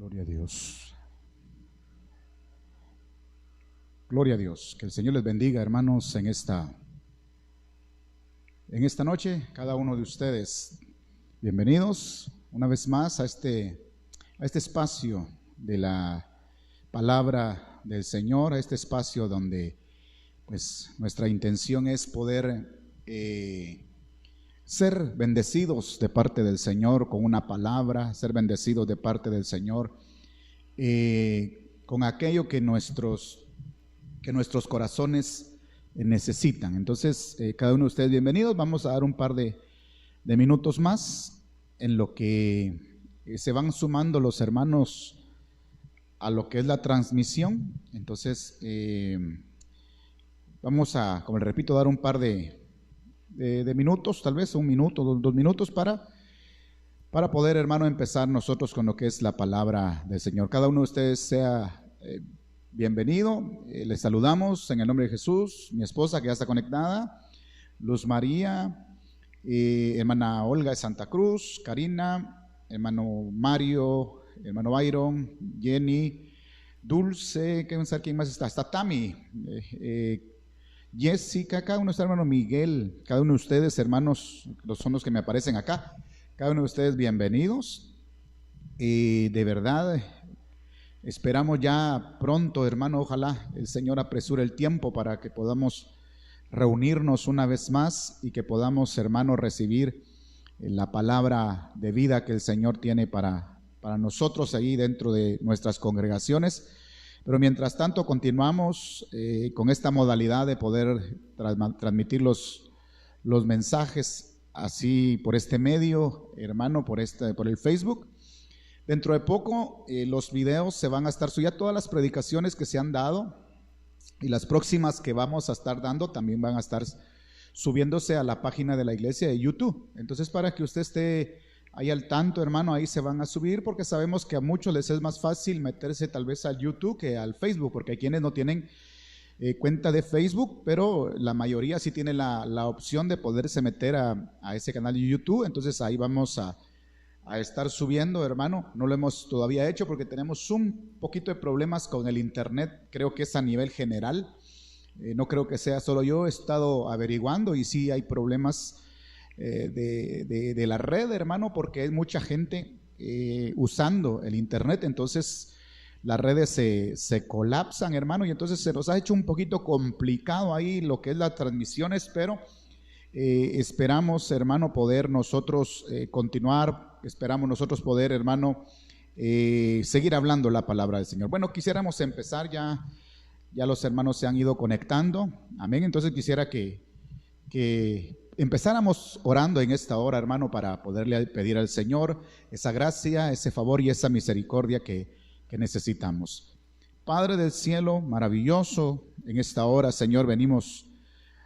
Gloria a Dios. Gloria a Dios. Que el Señor les bendiga, hermanos, en esta noche. Cada uno de ustedes, bienvenidos una vez más a este espacio de la palabra del Señor, a este espacio donde pues nuestra intención es poder ser bendecidos de parte del Señor con una palabra, ser bendecidos de parte del Señor con aquello que nuestros corazones necesitan. Entonces, cada uno de ustedes bienvenidos. Vamos a dar un par de minutos más en lo que se van sumando los hermanos a lo que es la transmisión. Entonces, vamos a, como les repito, dar un par de minutos, tal vez un minuto, dos minutos para poder, hermano, empezar nosotros con lo que es la palabra del Señor. Cada uno de ustedes sea bienvenido. Les saludamos en el nombre de Jesús. Mi esposa que ya está conectada, Luz María, hermana Olga de Santa Cruz, Karina, hermano Mario, hermano Byron, Jenny, Dulce, ¿quién más está? Está Tami, Jessica, cada uno está, hermano Miguel, cada uno de ustedes, hermanos, son los que me aparecen acá, cada uno de ustedes bienvenidos. De verdad, esperamos ya pronto, hermano, ojalá el Señor apresure el tiempo para que podamos reunirnos una vez más y que podamos, hermano, recibir la palabra de vida que el Señor tiene para nosotros ahí dentro de nuestras congregaciones. Pero mientras tanto continuamos con esta modalidad de poder transmitir los mensajes así por este medio, hermano, por el Facebook. Dentro de poco los videos se van a estar subiendo, todas las predicaciones que se han dado y las próximas que vamos a estar dando también van a estar subiéndose a la página de la iglesia de YouTube. Entonces, para que usted esté ahí al tanto, hermano, ahí se van a subir, porque sabemos que a muchos les es más fácil meterse tal vez al YouTube que al Facebook, porque hay quienes no tienen cuenta de Facebook, pero la mayoría sí tiene la opción de poderse meter a ese canal de YouTube. Entonces ahí vamos a estar subiendo, hermano. No lo hemos todavía hecho porque tenemos un poquito de problemas con el internet, creo que es a nivel general, no creo que sea solo yo, he estado averiguando y sí hay problemas de la red, hermano, porque hay mucha gente usando el internet. Entonces las redes se colapsan, hermano, y entonces se nos ha hecho un poquito complicado ahí lo que es las transmisiones, pero esperamos, hermano, poder nosotros continuar, esperamos nosotros poder, hermano, seguir hablando la palabra del Señor. Bueno, quisiéramos empezar, ya los hermanos se han ido conectando, amén. Entonces quisiera que empezáramos orando en esta hora, hermano, para poderle pedir al Señor esa gracia, ese favor y esa misericordia que necesitamos. Padre del cielo, maravilloso, en esta hora, Señor, venimos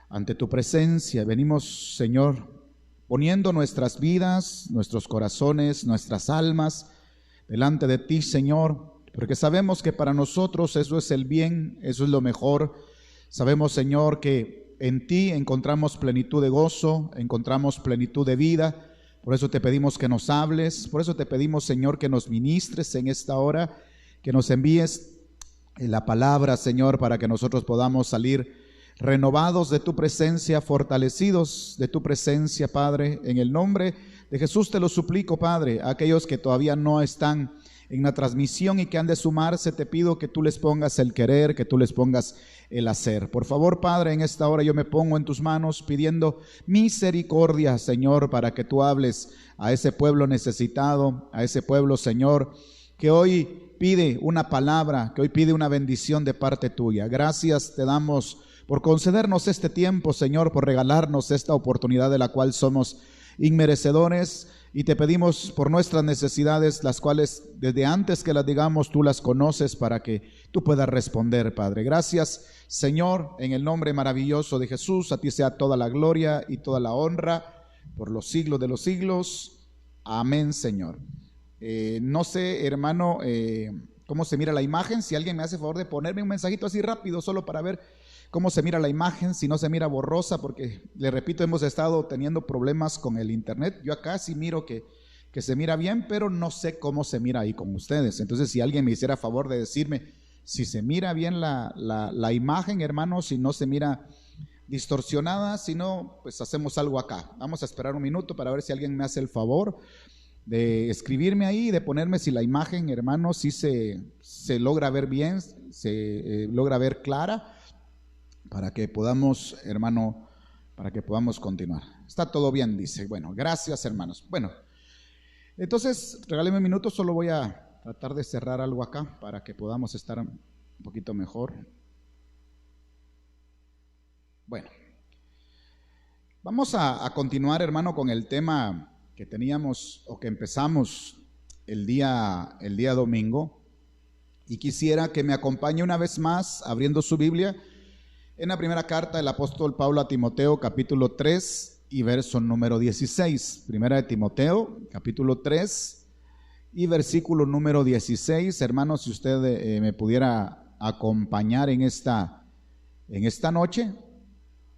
ante tu presencia, venimos, Señor, poniendo nuestras vidas, nuestros corazones, nuestras almas delante de ti, Señor, porque sabemos que para nosotros eso es el bien, eso es lo mejor. Sabemos, Señor, que en ti encontramos plenitud de gozo, encontramos plenitud de vida. Por eso te pedimos que nos hables, por eso te pedimos, Señor, que nos ministres en esta hora, que nos envíes la palabra, Señor, para que nosotros podamos salir renovados de tu presencia, fortalecidos de tu presencia, Padre. En el nombre de Jesús te lo suplico, Padre. A aquellos que todavía no están en la transmisión y que han de sumarse, te pido que tú les pongas el querer, que tú les pongas el hacer. Por favor, Padre, en esta hora yo me pongo en tus manos pidiendo misericordia, Señor, para que tú hables a ese pueblo necesitado, a ese pueblo, Señor, que hoy pide una palabra, que hoy pide una bendición de parte tuya. Gracias te damos por concedernos este tiempo, Señor, por regalarnos esta oportunidad de la cual somos inmerecedores, y te pedimos por nuestras necesidades, las cuales desde antes que las digamos tú las conoces, para que tú puedas responder, Padre. Gracias, Señor, en el nombre maravilloso de Jesús. A ti sea toda la gloria y toda la honra por los siglos de los siglos. Amén, Señor. No sé, hermano, cómo se mira la imagen. Si alguien me hace favor de ponerme un mensajito así rápido, solo para ver cómo se mira la imagen, si no se mira borrosa, porque le repito, hemos estado teniendo problemas con el internet. Yo acá sí miro que que se mira bien, pero no sé cómo se mira ahí con ustedes. Entonces, si alguien me hiciera favor de decirme si se mira bien la imagen, hermano, si no se mira distorsionada, si no, pues hacemos algo acá. Vamos a esperar un minuto para ver si alguien me hace el favor de escribirme ahí, de ponerme si la imagen, hermano, si se logra ver bien, se logra ver clara, para que podamos, hermano, para que podamos continuar. Está todo bien, dice. Bueno, gracias, hermanos. Bueno, entonces, regáleme un minuto, solo voy a tratar de cerrar algo acá para que podamos estar un poquito mejor. Bueno, vamos a continuar, hermano, con el tema que teníamos o que empezamos el día domingo, y quisiera que me acompañe una vez más abriendo su Biblia en la primera carta del apóstol Pablo a Timoteo, capítulo 3 y verso número 16. Primera de Timoteo, capítulo 3 y versículo número 16. Hermanos, si usted me pudiera acompañar en esta noche,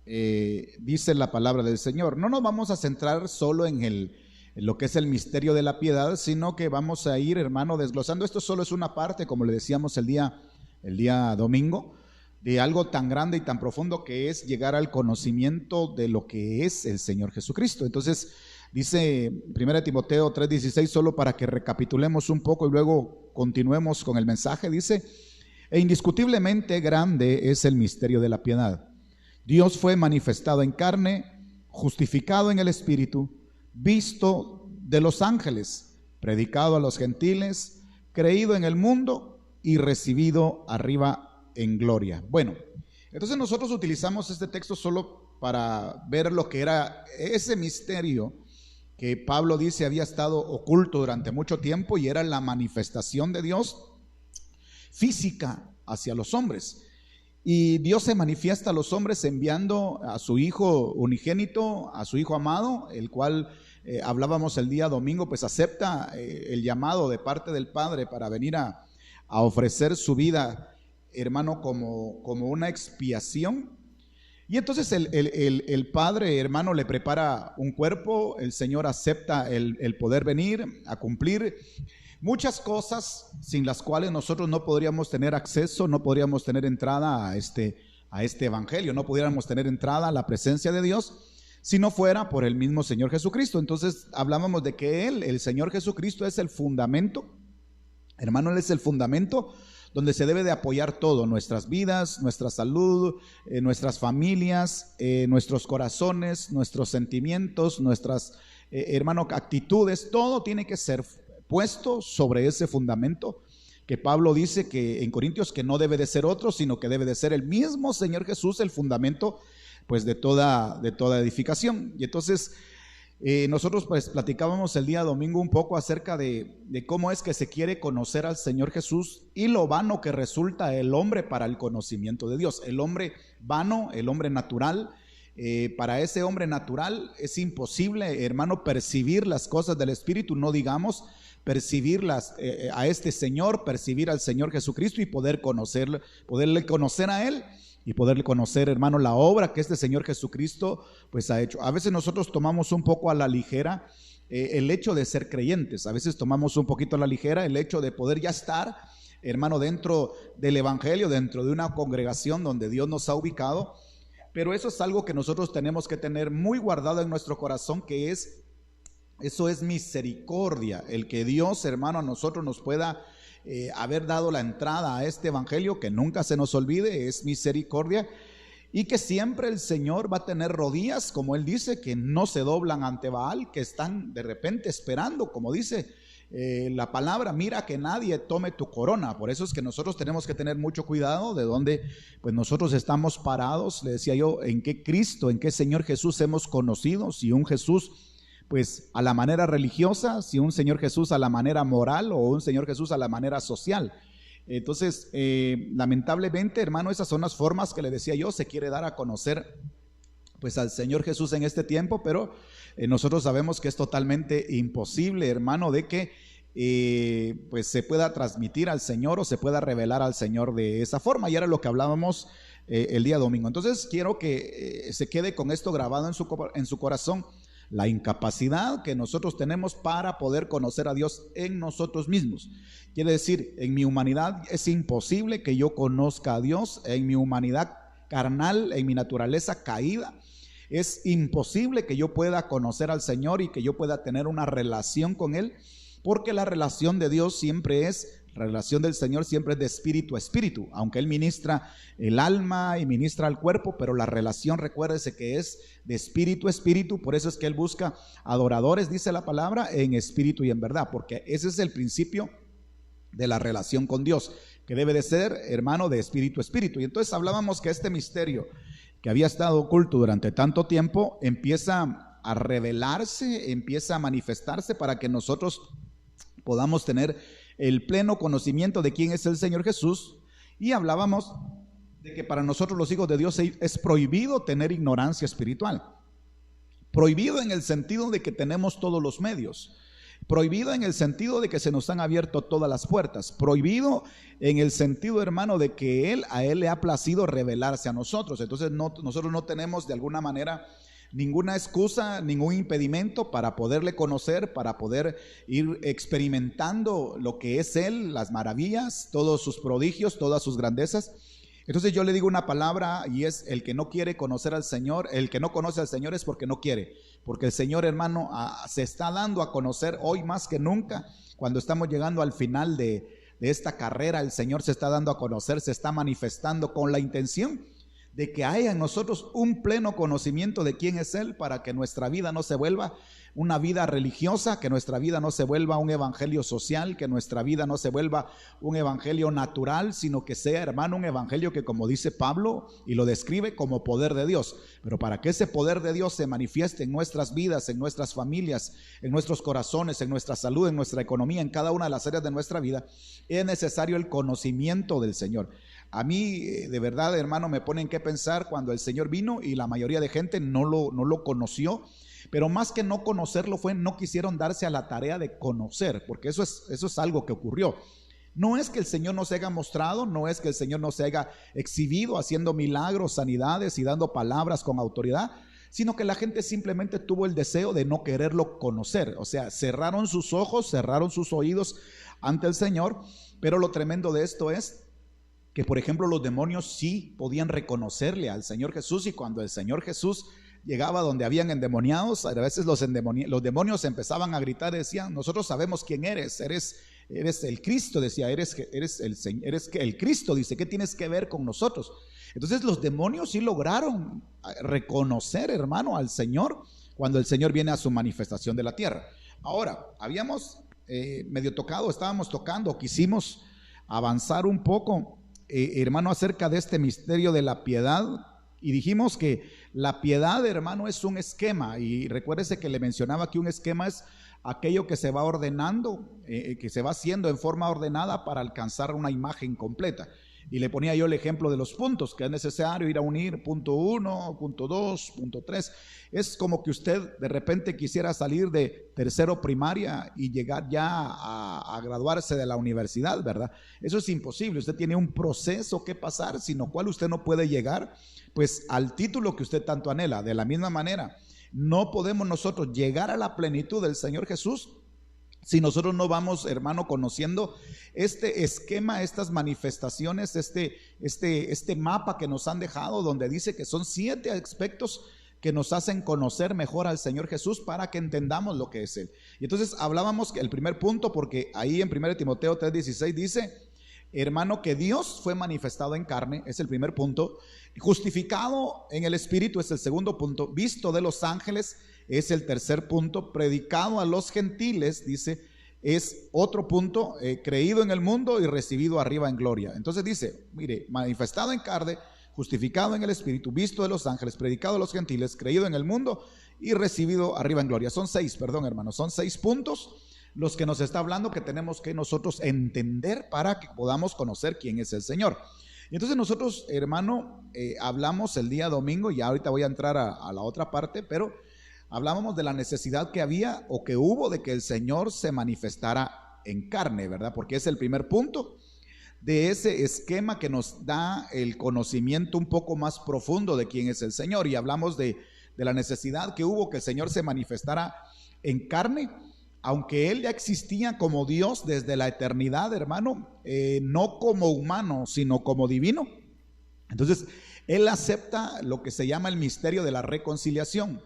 dice la palabra del Señor. No nos vamos a centrar solo en lo que es el misterio de la piedad, sino que vamos a ir, hermano, desglosando. Esto solo es una parte, como le decíamos el día domingo, de algo tan grande y tan profundo que es llegar al conocimiento de lo que es el Señor Jesucristo. Entonces, dice 1 Timoteo 3:16, solo para que recapitulemos un poco y luego continuemos con el mensaje. Dice: e indiscutiblemente grande es el misterio de la piedad. Dios fue manifestado en carne, justificado en el Espíritu, visto de los ángeles, predicado a los gentiles, creído en el mundo y recibido arriba en gloria. Bueno, entonces nosotros utilizamos este texto solo para ver lo que era ese misterio que Pablo dice había estado oculto durante mucho tiempo, y era la manifestación de Dios física hacia los hombres. Y Dios se manifiesta a los hombres enviando a su Hijo unigénito, a su Hijo amado, el cual hablábamos el día domingo, pues acepta el llamado de parte del Padre para venir a ofrecer su vida, hermano, como una expiación. Y entonces el Padre, hermano, le prepara un cuerpo. El Señor acepta el poder venir a cumplir muchas cosas sin las cuales nosotros no podríamos tener acceso, no podríamos tener entrada a este evangelio, no pudiéramos tener entrada a la presencia de Dios si no fuera por el mismo Señor Jesucristo. Entonces hablábamos de que el Señor Jesucristo es el fundamento, hermano. Él es el fundamento donde se debe de apoyar todo: nuestras vidas, nuestra salud, nuestras familias, nuestros corazones, nuestros sentimientos, nuestras, hermano, actitudes. Todo tiene que ser puesto sobre ese fundamento que Pablo dice que en Corintios que no debe de ser otro, sino que debe de ser el mismo Señor Jesús, el fundamento pues de toda edificación. Y entonces nosotros pues platicábamos el día domingo un poco acerca de cómo es que se quiere conocer al Señor Jesús y lo vano que resulta el hombre para el conocimiento de Dios. El hombre vano, el hombre natural, para ese hombre natural es imposible, hermano, percibir las cosas del Espíritu, no digamos percibirlas a este Señor, percibir al Señor Jesucristo y poderle conocer a Él y poderle conocer, hermano, la obra que este Señor Jesucristo pues ha hecho. A veces nosotros tomamos un poco a la ligera el hecho de ser creyentes. A veces tomamos un poquito a la ligera el hecho de poder ya estar, hermano, dentro del evangelio, dentro de una congregación donde Dios nos ha ubicado. Pero eso es algo que nosotros tenemos que tener muy guardado en nuestro corazón, que eso es misericordia. El que Dios, hermano, a nosotros nos pueda haber dado la entrada a este evangelio, que nunca se nos olvide, es misericordia. Y que siempre el Señor va a tener rodillas, como Él dice, que no se doblan ante Baal, que están de repente esperando, como dice la palabra: mira que nadie tome tu corona. Por eso es que nosotros tenemos que tener mucho cuidado de dónde pues nosotros estamos parados. Le decía yo, en qué Cristo, en qué Señor Jesús hemos conocido. Si un Jesús pues a la manera religiosa, si un Señor Jesús a la manera moral, o un Señor Jesús a la manera social. Entonces lamentablemente, hermano, esas son las formas que le decía yo, se quiere dar a conocer pues al Señor Jesús en este tiempo, pero nosotros sabemos que es totalmente imposible, hermano, de que pues se pueda transmitir al Señor o se pueda revelar al Señor de esa forma. Y era lo que hablábamos el día domingo. Entonces quiero que se quede con esto grabado en su corazón, la incapacidad que nosotros tenemos para poder conocer a Dios en nosotros mismos. Quiere decir, en mi humanidad es imposible que yo conozca a Dios, en mi humanidad carnal, en mi naturaleza caída. Es imposible que yo pueda conocer al Señor y que yo pueda tener una relación con Él, porque la relación de Dios siempre es, la relación del Señor siempre es de espíritu a espíritu, aunque Él ministra el alma y ministra el cuerpo, pero la relación, recuérdese que es de espíritu a espíritu. Por eso es que Él busca adoradores, dice la palabra, en espíritu y en verdad, porque ese es el principio de la relación con Dios, que debe de ser, hermano, de espíritu a espíritu. Y entonces hablábamos que este misterio que había estado oculto durante tanto tiempo empieza a revelarse, empieza a manifestarse para que nosotros podamos tener el pleno conocimiento de quién es el Señor Jesús. Y hablábamos de que para nosotros los hijos de Dios es prohibido tener ignorancia espiritual. Prohibido en el sentido de que tenemos todos los medios. Prohibido en el sentido de que se nos han abierto todas las puertas. Prohibido en el sentido, hermano, de que a Él le ha placido revelarse a nosotros. Entonces nosotros no tenemos de alguna manera ninguna excusa, ningún impedimento para poderle conocer, para poder ir experimentando lo que es Él, las maravillas, todos sus prodigios, todas sus grandezas. Entonces yo le digo una palabra, y es: el que no quiere conocer al Señor, el que no conoce al Señor es porque no quiere, porque el Señor, hermano, se está dando a conocer hoy más que nunca. Cuando estamos llegando al final de esta carrera, el Señor se está dando a conocer, se está manifestando con la intención de que haya en nosotros un pleno conocimiento de quién es Él, para que nuestra vida no se vuelva una vida religiosa, que nuestra vida no se vuelva un evangelio social, que nuestra vida no se vuelva un evangelio natural, sino que sea, hermano, un evangelio que, como dice Pablo, y lo describe como poder de Dios. Pero para que ese poder de Dios se manifieste en nuestras vidas, en nuestras familias, en nuestros corazones, en nuestra salud, en nuestra economía, en cada una de las áreas de nuestra vida, es necesario el conocimiento del Señor. A mí, de verdad, hermano, me ponen que pensar cuando el Señor vino y la mayoría de gente no lo conoció. Pero más que no conocerlo no quisieron darse a la tarea de conocer, porque eso es algo que ocurrió. No es que el Señor no se haya mostrado, no es que el Señor no se haya exhibido haciendo milagros, sanidades y dando palabras con autoridad, sino que la gente simplemente tuvo el deseo de no quererlo conocer. O sea, cerraron sus ojos, cerraron sus oídos ante el Señor. Pero lo tremendo de esto es que, por ejemplo, los demonios sí podían reconocerle al Señor Jesús, y cuando el Señor Jesús llegaba donde habían endemoniados, a veces los demonios empezaban a gritar, decían: nosotros sabemos quién eres el Cristo, decía, eres el Cristo, dice, ¿qué tienes que ver con nosotros? Entonces los demonios sí lograron reconocer, hermano, al Señor cuando el Señor viene a su manifestación de la tierra. Ahora, habíamos estábamos tocando, quisimos avanzar un poco, hermano, acerca de este misterio de la piedad. Y dijimos que la piedad, hermano, es un esquema, y recuérdese que le mencionaba que un esquema es aquello que se va ordenando, que se va haciendo en forma ordenada para alcanzar una imagen completa. Y le ponía yo el ejemplo de los puntos, que es necesario ir a unir punto 1, punto 2, punto 3. Es como que usted de repente quisiera salir de tercero primaria y llegar ya a graduarse de la universidad, ¿verdad? Eso es imposible. Usted tiene un proceso que pasar, sin lo cual usted no puede llegar pues al título que usted tanto anhela. De la misma manera, no podemos nosotros llegar a la plenitud del Señor Jesús si nosotros no vamos, hermano, conociendo este esquema, estas manifestaciones, este mapa que nos han dejado, donde dice que son 7 aspectos que nos hacen conocer mejor al Señor Jesús para que entendamos lo que es Él. Y entonces hablábamos que el primer punto, porque ahí en 1 Timoteo 3:16 dice, hermano, que Dios fue manifestado en carne, es el primer punto. Justificado en el Espíritu es el segundo punto. Visto de los ángeles es el tercer punto. Predicado a los gentiles, dice, es otro punto. Creído en el mundo y recibido arriba en gloria. Entonces dice, mire, manifestado en carne, justificado en el Espíritu, visto de los ángeles, predicado a los gentiles, creído en el mundo y recibido arriba en gloria. Son 6, perdón, hermanos, son 6 puntos los que nos está hablando que tenemos que nosotros entender para que podamos conocer quién es el Señor. Y entonces nosotros, hermano, hablamos el día domingo, y ahorita voy a entrar a la otra parte, pero hablábamos de la necesidad que había o que hubo de que el Señor se manifestara en carne, ¿verdad? Porque es el primer punto de ese esquema que nos da el conocimiento un poco más profundo de quién es el Señor. Y hablamos de de la necesidad que hubo que el Señor se manifestara en carne, aunque Él ya existía como Dios desde la eternidad, hermano, no como humano, sino como divino. Entonces, Él acepta lo que se llama el misterio de la reconciliación,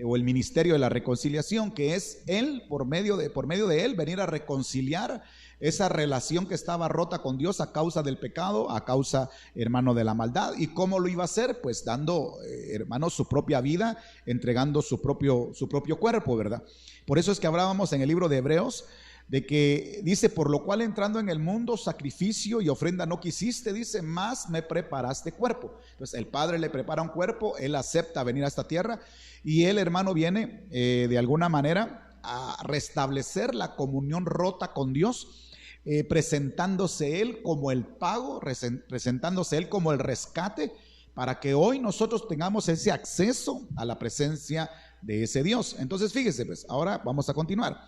o el ministerio de la reconciliación, que es Él, por medio de Él, venir a reconciliar esa relación que estaba rota con Dios a causa del pecado, a causa, hermano, de la maldad. ¿Y cómo lo iba a hacer? Pues dando, hermano, su propia vida, entregando su propio cuerpo, ¿verdad? Por eso es que hablábamos en el libro de Hebreos, de que dice, por lo cual entrando en el mundo sacrificio y ofrenda no quisiste, dice, más me preparaste cuerpo. Entonces el Padre le prepara un cuerpo, Él acepta venir a esta tierra y Él, hermano, viene de alguna manera a restablecer la comunión rota con Dios, presentándose Él como el pago, presentándose Él como el rescate, para que hoy nosotros tengamos ese acceso a la presencia de ese Dios. Entonces fíjese, pues ahora vamos a continuar.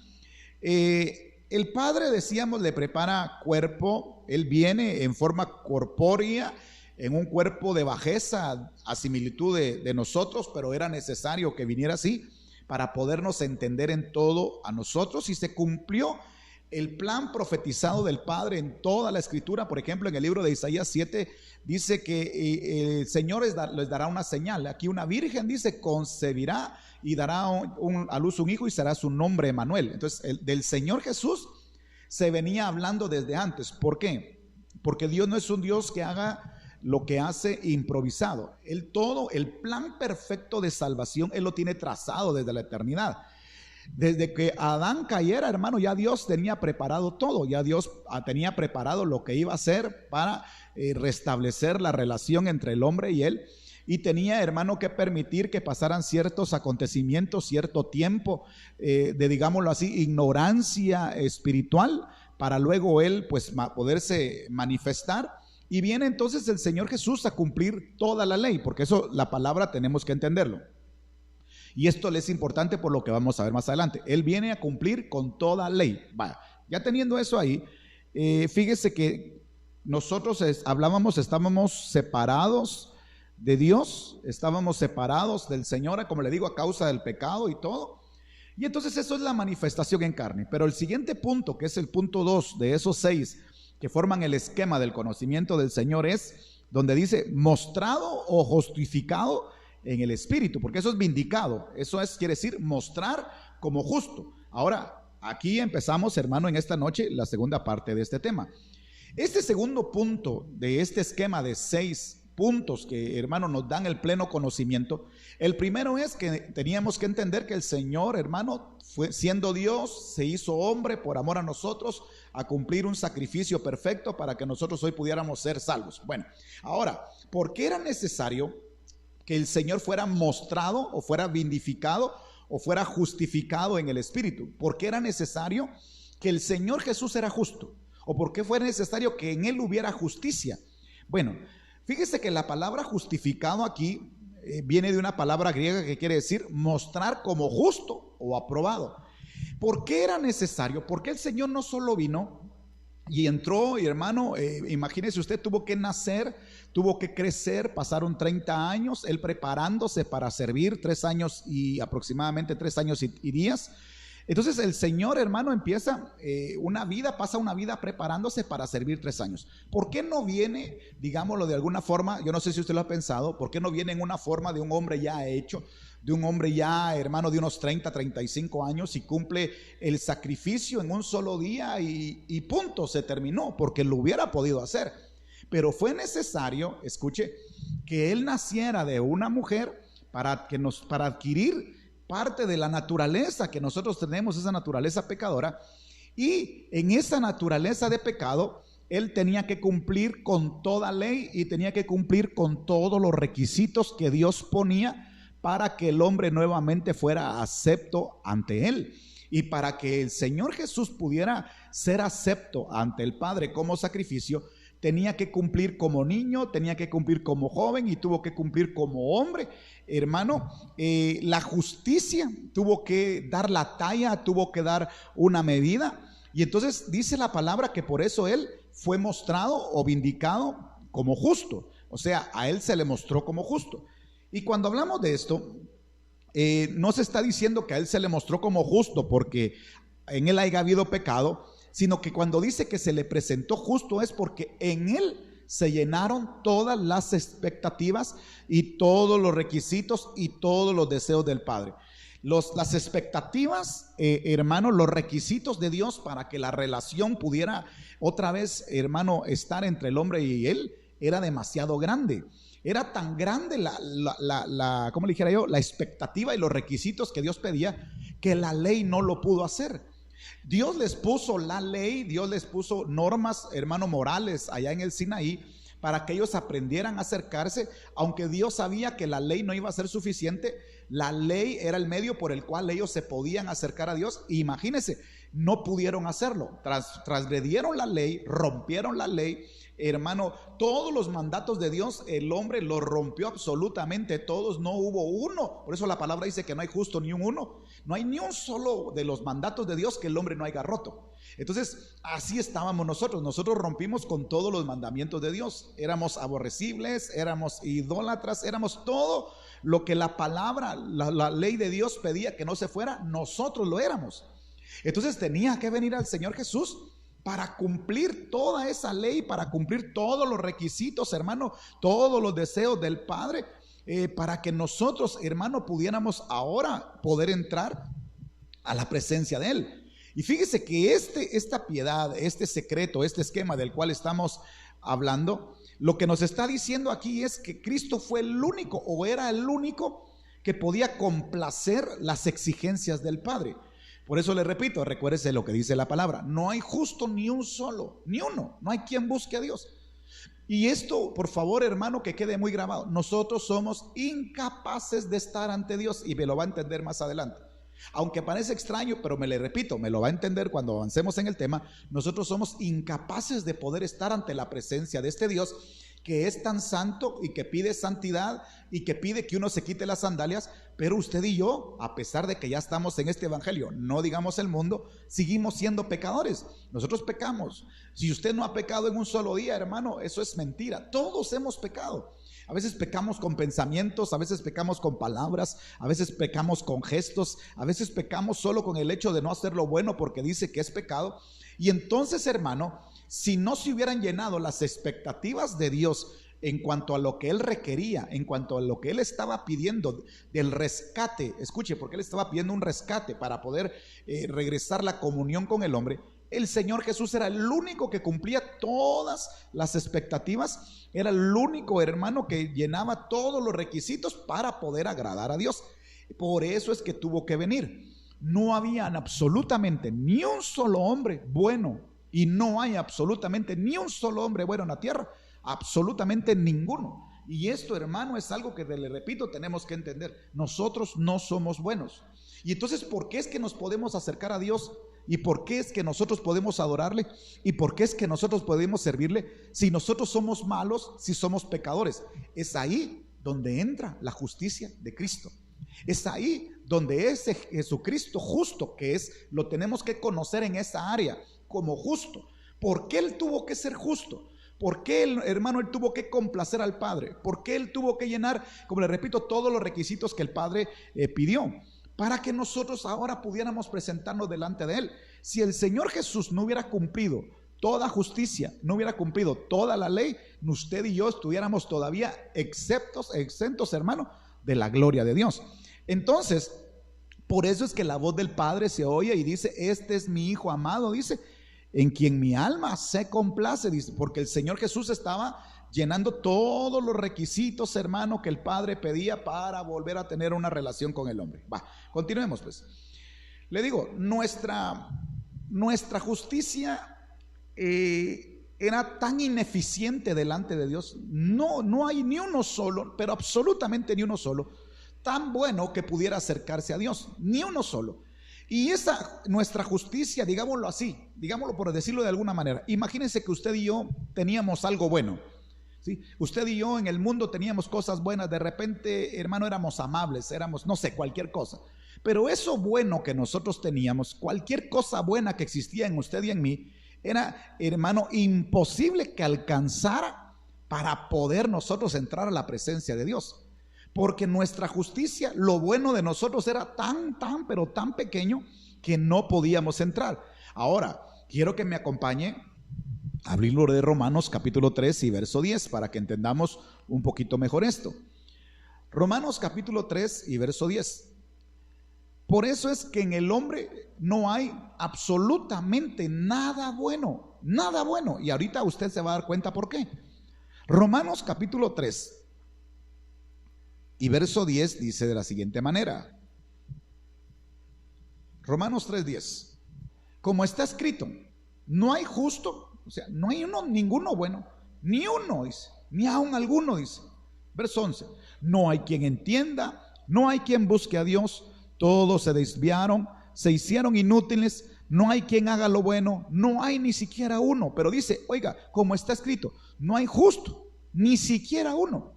El Padre, decíamos, le prepara cuerpo. Él viene en forma corpórea, en un cuerpo de bajeza, a similitud de nosotros, pero era necesario que viniera así para podernos entender en todo a nosotros, y se cumplió el plan profetizado del Padre en toda la Escritura. Por ejemplo, en el libro de Isaías 7 dice que el Señor les dará una señal. Aquí una virgen, dice, concebirá y dará a luz un hijo y será su nombre Emanuel. Entonces, del Señor Jesús se venía hablando desde antes. ¿Por qué? Porque Dios no es un Dios que haga lo que hace improvisado. Él todo, el plan perfecto de salvación, Él lo tiene trazado desde la eternidad. Desde que Adán cayera, hermano, ya Dios tenía preparado todo, ya Dios tenía preparado lo que iba a hacer para restablecer la relación entre el hombre y Él, y tenía, hermano, que permitir que pasaran ciertos acontecimientos, cierto tiempo de, digámoslo así, ignorancia espiritual, para luego Él pues poderse manifestar. Y viene entonces el Señor Jesús a cumplir toda la ley, porque eso, la palabra, tenemos que entenderlo. Y esto le es importante por lo que vamos a ver más adelante. Él viene a cumplir con toda ley. Vaya, ya teniendo eso ahí, fíjese que nosotros estábamos separados de Dios, estábamos separados del Señor, como le digo, a causa del pecado y todo. Y entonces eso es la manifestación en carne. Pero el siguiente punto, que es el punto 2 de esos 6 que forman el esquema del conocimiento del Señor, es donde dice mostrado o justificado en el Espíritu, porque eso es vindicado, quiere decir mostrar como justo. Ahora, aquí empezamos, hermano, en esta noche la segunda parte de este tema. Este segundo punto de este esquema de 6 puntos que, hermano, nos dan el pleno conocimiento. El primero es que teníamos que entender que el Señor, hermano, siendo Dios, se hizo hombre por amor a nosotros, a cumplir un sacrificio perfecto para que nosotros hoy pudiéramos ser salvos. Bueno, ahora, ¿por qué era necesario que el Señor fuera mostrado o fuera vindificado o fuera justificado en el Espíritu? ¿Por qué era necesario que el Señor Jesús era justo? ¿O por qué fue necesario que en Él hubiera justicia? Bueno, fíjese que la palabra justificado aquí viene de una palabra griega que quiere decir mostrar como justo o aprobado. ¿Por qué era necesario? Porque el Señor no solo vino y entró, y hermano, imagínese usted, tuvo que nacer, tuvo que crecer, pasaron 30 años, él preparándose para servir, 3 años y aproximadamente 3 años y días. Entonces el Señor, hermano, empieza pasa una vida preparándose para servir 3 años. ¿Por qué no viene, digámoslo de alguna forma, yo no sé si usted lo ha pensado, por qué no viene en una forma de un hombre ya hecho, de un hombre ya, hermano, de unos 30, 35 años y cumple el sacrificio en un solo día y punto, se terminó? Porque lo hubiera podido hacer. Pero fue necesario, escuche, que Él naciera de una mujer para adquirir parte de la naturaleza que nosotros tenemos, esa naturaleza pecadora, y en esa naturaleza de pecado Él tenía que cumplir con toda ley y tenía que cumplir con todos los requisitos que Dios ponía para que el hombre nuevamente fuera acepto ante Él. Y para que el Señor Jesús pudiera ser acepto ante el Padre como sacrificio, tenía que cumplir como niño, tenía que cumplir como joven y tuvo que cumplir como hombre. Hermano, la justicia tuvo que dar la talla, tuvo que dar una medida. Y entonces dice la palabra que por eso Él fue mostrado o vindicado como justo. O sea, a Él se le mostró como justo. Y cuando hablamos de esto, no se está diciendo que a él se le mostró como justo porque en él haya habido pecado, sino que cuando dice que se le presentó justo es porque en él se llenaron todas las expectativas y todos los requisitos y todos los deseos del Padre. Las expectativas, hermano, los requisitos de Dios para que la relación pudiera otra vez, hermano, estar entre el hombre y él, era demasiado grande. Era tan grande ¿cómo le dijera yo? La expectativa y los requisitos que Dios pedía, que la ley no lo pudo hacer. Dios les puso la ley, Dios les puso normas, hermano, morales allá en el Sinaí, para que ellos aprendieran a acercarse, aunque Dios sabía que la ley no iba a ser suficiente. La ley era el medio por el cual ellos se podían acercar a Dios. Y imagínense, no pudieron hacerlo, transgredieron la ley, rompieron la ley. Hermano, todos los mandatos de Dios, el hombre los rompió absolutamente todos, no hubo uno. Por eso la palabra dice que no hay justo ni un uno. No hay ni un solo de los mandatos de Dios que el hombre no haya roto. Entonces, así estábamos nosotros. Nosotros rompimos con todos los mandamientos de Dios. Éramos aborrecibles, éramos idólatras, éramos todo lo que la palabra, la ley de Dios pedía que no se fuera, nosotros lo éramos. Entonces tenía que venir al Señor Jesús para cumplir toda esa ley, para cumplir todos los requisitos, hermano, todos los deseos del Padre, para que nosotros, hermano, pudiéramos ahora poder entrar a la presencia de Él. Y fíjese que esta piedad, este secreto, este esquema del cual estamos hablando, lo que nos está diciendo aquí es que Cristo fue el único, o era el único, que podía complacer las exigencias del Padre. Por eso le repito, recuérdese lo que dice la palabra: no hay justo ni un solo, ni uno, no hay quien busque a Dios. Y esto, por favor, hermano, que quede muy grabado: nosotros somos incapaces de estar ante Dios, y me lo va a entender más adelante. Aunque parece extraño, pero me le repito, me lo va a entender cuando avancemos en el tema. Nosotros somos incapaces de poder estar ante la presencia de este Dios que es tan santo y que pide santidad y que pide que uno se quite las sandalias. Pero usted y yo, a pesar de que ya estamos en este evangelio, no digamos el mundo, seguimos siendo pecadores. Nosotros pecamos. Si usted no ha pecado en un solo día, hermano, eso es mentira. Todos hemos pecado. A veces pecamos con pensamientos, a veces pecamos con palabras, a veces pecamos con gestos, a veces pecamos solo con el hecho de no hacer lo bueno porque dice que es pecado. Y entonces, hermano, si no se hubieran llenado las expectativas de Dios en cuanto a lo que Él requería, en cuanto a lo que Él estaba pidiendo del rescate, escuche, porque Él estaba pidiendo un rescate para poder regresar la comunión con el hombre. El Señor Jesús era el único que cumplía todas las expectativas, era el único, hermano, que llenaba todos los requisitos para poder agradar a Dios. Por eso es que tuvo que venir. No había absolutamente ni un solo hombre bueno, y no hay absolutamente ni un solo hombre bueno en la tierra, absolutamente ninguno. Y esto, hermano, es algo que, le repito, tenemos que entender. Nosotros no somos buenos. Y entonces, ¿por qué es que nos podemos acercar a Dios? ¿Y por qué es que nosotros podemos adorarle? ¿Y por qué es que nosotros podemos servirle? Si nosotros somos malos, si somos pecadores. Es ahí donde entra la justicia de Cristo. Es ahí donde ese Jesucristo justo que es, lo tenemos que conocer en esa área como justo. ¿Por qué Él tuvo que ser justo? ¿Por qué, hermano, Él tuvo que complacer al Padre? ¿Por qué Él tuvo que llenar, como le repito, todos los requisitos que el Padre pidió? Para que nosotros ahora pudiéramos presentarnos delante de Él. Si el Señor Jesús no hubiera cumplido toda justicia, no hubiera cumplido toda la ley, usted y yo estuviéramos todavía exentos, hermano, de la gloria de Dios. Entonces, por eso es que la voz del Padre se oye y dice: este es mi Hijo amado, dice, en quien mi alma se complace, dice, porque el Señor Jesús estaba llenando todos los requisitos, hermano, que el Padre pedía para volver a tener una relación con el hombre. Continuemos pues. Le digo, nuestra justicia era tan ineficiente delante de Dios. No hay ni uno solo, pero absolutamente ni uno solo, tan bueno que pudiera acercarse a Dios, ni uno solo. Y esa, nuestra justicia, digámoslo así, digámoslo por decirlo de alguna manera. Imagínense que usted y yo teníamos algo bueno, ¿sí? Usted y yo en el mundo teníamos cosas buenas. De repente, hermano, éramos amables, éramos, no sé, cualquier cosa. Pero eso bueno que nosotros teníamos, cualquier cosa buena que existía en usted y en mí, era, hermano, imposible que alcanzara para poder nosotros entrar a la presencia de Dios. porque nuestra justicia, lo bueno de nosotros era pero tan pequeño que no podíamos entrar. Ahora, quiero que me acompañe a abrir lo de Romanos capítulo 3 y verso 10 para que entendamos un poquito mejor esto. Romanos capítulo 3 y verso 10. Por eso es que en el hombre no hay absolutamente nada bueno, nada bueno. Y ahorita usted se va a dar cuenta por qué. Romanos capítulo 3 y verso 10 dice de la siguiente manera. Romanos 3:10. Como está escrito, no hay justo, o sea, no hay ninguno bueno, ni uno, dice, ni aun alguno, dice. Verso 11. No hay quien entienda, no hay quien busque a Dios. Todos se desviaron, se hicieron inútiles, no hay quien haga lo bueno, no hay ni siquiera uno. Pero dice, oiga, como está escrito, no hay justo, ni siquiera uno.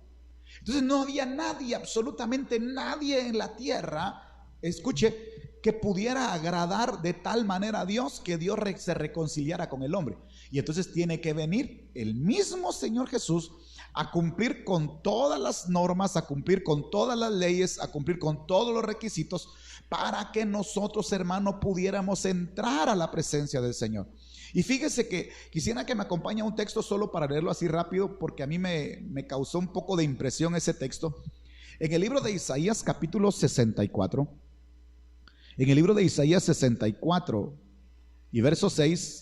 Entonces no había nadie, absolutamente nadie en la tierra, escuche, que pudiera agradar de tal manera a Dios que Dios se reconciliara con el hombre. Y entonces tiene que venir el mismo Señor Jesús a cumplir con todas las normas, a cumplir con todas las leyes, a cumplir con todos los requisitos para que nosotros, hermanos, pudiéramos entrar a la presencia del Señor. Y fíjese que quisiera que me acompañe a un texto solo para leerlo así rápido, porque a mí me causó un poco de impresión ese texto. En el libro de Isaías capítulo 64, en el libro de Isaías 64 y verso 6,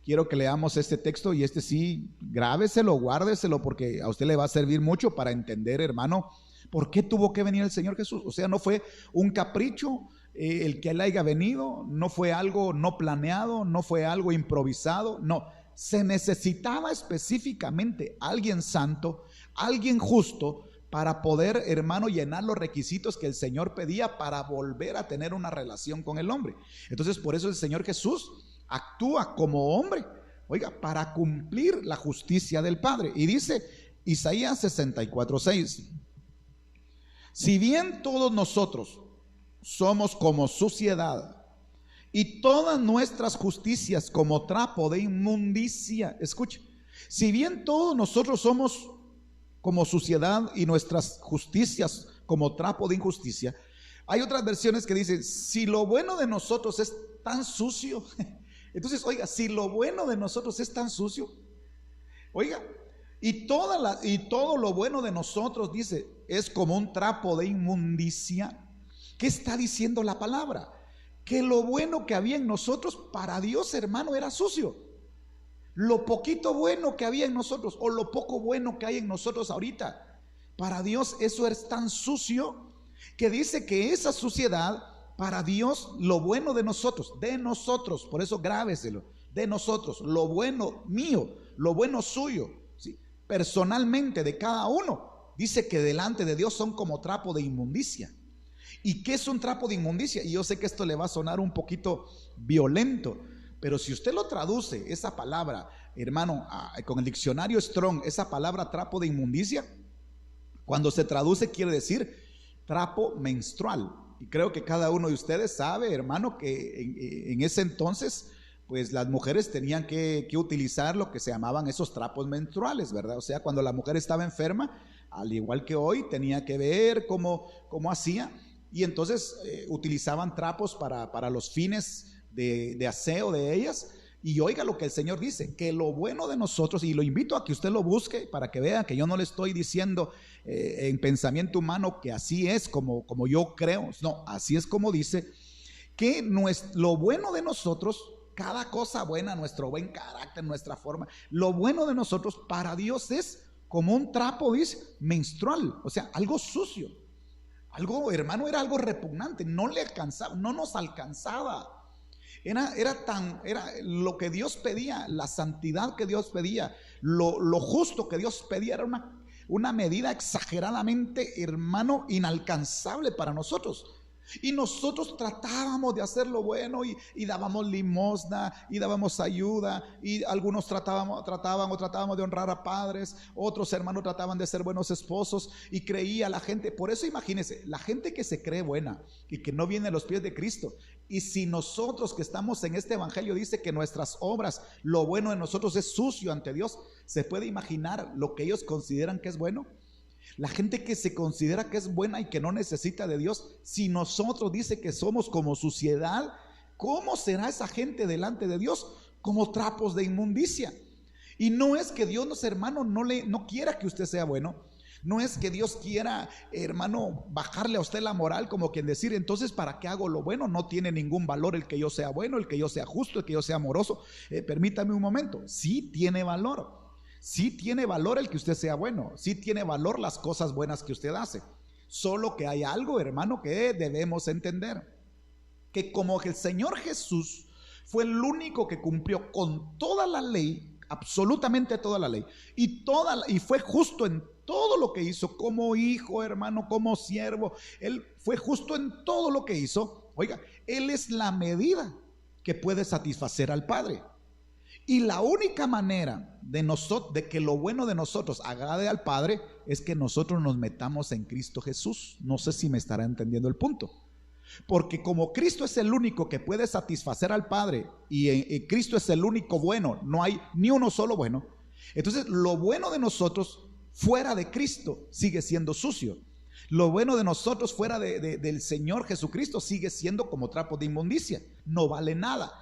quiero que leamos este texto y este sí, grábeselo, guárdeselo, porque a usted le va a servir mucho para entender, hermano, por qué tuvo que venir el Señor Jesús. O sea, no fue un capricho el que Él haya venido, no fue algo no planeado, no fue algo improvisado, no. Se necesitaba específicamente alguien santo, alguien justo, para poder, hermano, llenar los requisitos que el Señor pedía para volver a tener una relación con el hombre. Entonces, por eso el Señor Jesús actúa como hombre, oiga, para cumplir la justicia del Padre. Y dice Isaías 64:6: si bien todos nosotros somos como suciedad y todas nuestras justicias como trapo de inmundicia, escuche, si bien todos nosotros somos como suciedad y nuestras justicias como trapo de injusticia, hay otras versiones que dicen, si lo bueno de nosotros es tan sucio, entonces, oiga, si lo bueno de nosotros es tan sucio, oiga, y todo lo bueno de nosotros, dice, es como un trapo de inmundicia. ¿Qué está diciendo la palabra? Que lo bueno que había en nosotros para Dios, hermano, era sucio. Lo poquito bueno que había en nosotros, o lo poco bueno que hay en nosotros ahorita, para Dios eso es tan sucio, que dice que esa suciedad, para Dios, lo bueno de nosotros, por eso grábeselo, de nosotros, lo bueno mío, lo bueno suyo, ¿sí? Personalmente de cada uno, dice que delante de Dios son como trapo de inmundicia. ¿Y qué es un trapo de inmundicia? Y yo sé que esto le va a sonar un poquito violento, pero si usted lo traduce, esa palabra, hermano, con el diccionario Strong, esa palabra trapo de inmundicia, cuando se traduce quiere decir trapo menstrual. Y creo que cada uno de ustedes sabe, hermano, que en ese entonces, pues las mujeres tenían que utilizar lo que se llamaban esos trapos menstruales, ¿verdad? O sea, cuando la mujer estaba enferma, al igual que hoy, tenía que ver cómo hacía. Y entonces utilizaban trapos para los fines de aseo de ellas. Y oiga lo que el Señor dice, que lo bueno de nosotros, y lo invito a que usted lo busque para que vea que yo no le estoy diciendo en pensamiento humano que así es como yo creo, no, así es como dice, que lo bueno de nosotros, cada cosa buena, nuestro buen carácter, nuestra forma, lo bueno de nosotros para Dios es como un trapo, dice, menstrual, o sea, algo sucio, algo, hermano, era algo repugnante, no le alcanzaba, no nos alcanzaba. Era lo que Dios pedía, la santidad que Dios pedía, lo justo que Dios pedía, era una medida exageradamente, hermano, inalcanzable para nosotros. Y nosotros tratábamos de hacer lo bueno y dábamos limosna y dábamos ayuda, y algunos trataban de honrar a padres, otros hermanos trataban de ser buenos esposos, y creía la gente. Por eso imagínense, la gente que se cree buena y que no viene a los pies de Cristo, y si nosotros que estamos en este evangelio dice que nuestras obras, lo bueno de nosotros es sucio ante Dios, ¿se puede imaginar lo que ellos consideran que es bueno? La gente que se considera que es buena y que no necesita de Dios, si nosotros dice que somos como suciedad, ¿cómo será esa gente delante de Dios? Como trapos de inmundicia. Y no es que Dios, hermano, no quiera que usted sea bueno. No es que Dios quiera, hermano, bajarle a usted la moral, como quien decir, entonces ¿para qué hago lo bueno? No tiene ningún valor el que yo sea bueno, el que yo sea justo, el que yo sea amoroso. Permítame un momento, sí tiene valor. Sí tiene valor el que usted sea bueno, sí tiene valor las cosas buenas que usted hace. Solo que hay algo, hermano, que debemos entender. Que como el Señor Jesús fue el único que cumplió con toda la ley, absolutamente toda la ley, y fue justo en todo lo que hizo, como hijo, hermano, como siervo, Él fue justo en todo lo que hizo. Oiga, Él es la medida que puede satisfacer al Padre. Y la única manera de que lo bueno de nosotros agrade al Padre es que nosotros nos metamos en Cristo Jesús. No sé si me estará entendiendo el punto. Porque como Cristo es el único que puede satisfacer al Padre y Cristo es el único bueno, no hay ni uno solo bueno. Entonces lo bueno de nosotros fuera de Cristo sigue siendo sucio. Lo bueno de nosotros fuera del Señor Jesucristo sigue siendo como trapo de inmundicia. No vale nada.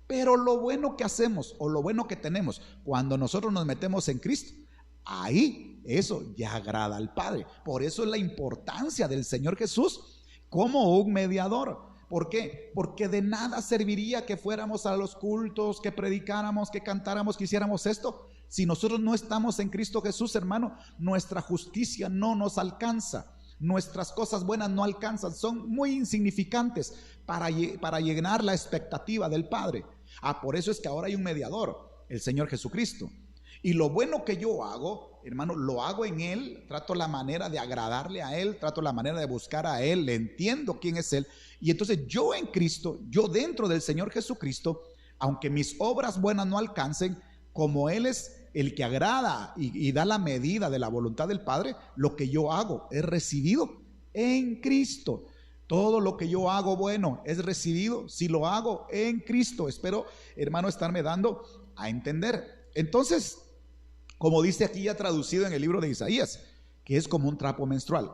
Pero lo bueno que hacemos o lo bueno que tenemos cuando nosotros nos metemos en Cristo, ahí eso ya agrada al Padre. Por eso es la importancia del Señor Jesús como un mediador. ¿Por qué? Porque de nada serviría que fuéramos a los cultos, que predicáramos, que cantáramos, que hiciéramos esto. Si nosotros no estamos en Cristo Jesús, hermano, nuestra justicia no nos alcanza. Nuestras cosas buenas no alcanzan, son muy insignificantes para llenar la expectativa del Padre. Por eso es que ahora hay un mediador, el Señor Jesucristo. Y lo bueno que yo hago, hermano, lo hago en Él, trato la manera de agradarle a Él, trato la manera de buscar a Él, le entiendo quién es Él. Y entonces yo en Cristo, yo dentro del Señor Jesucristo, aunque mis obras buenas no alcancen, como Él es el que agrada y da la medida de la voluntad del Padre, lo que yo hago es recibido en Cristo. Todo lo que yo hago bueno es recibido si lo hago en Cristo. Espero, hermano, estarme dando a entender. Entonces, como dice aquí ya traducido en el libro de Isaías, que es como un trapo menstrual.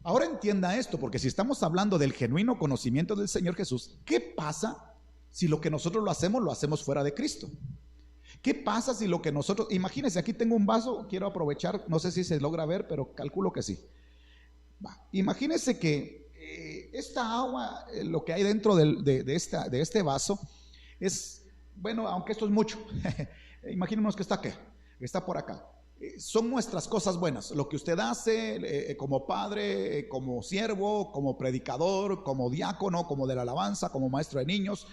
Ahora entienda esto, porque si estamos hablando del genuino conocimiento del Señor Jesús, ¿qué pasa si lo que nosotros lo hacemos fuera de Cristo? ¿Qué pasa si lo que nosotros, imagínense, aquí tengo un vaso, quiero aprovechar, no sé si se logra ver, pero calculo que sí. Imagínense que esta agua, lo que hay dentro de este vaso es, bueno, aunque esto es mucho, imaginémonos que está por acá. Son nuestras cosas buenas, lo que usted hace como padre, como siervo, como predicador, como diácono, como de la alabanza, como maestro de niños,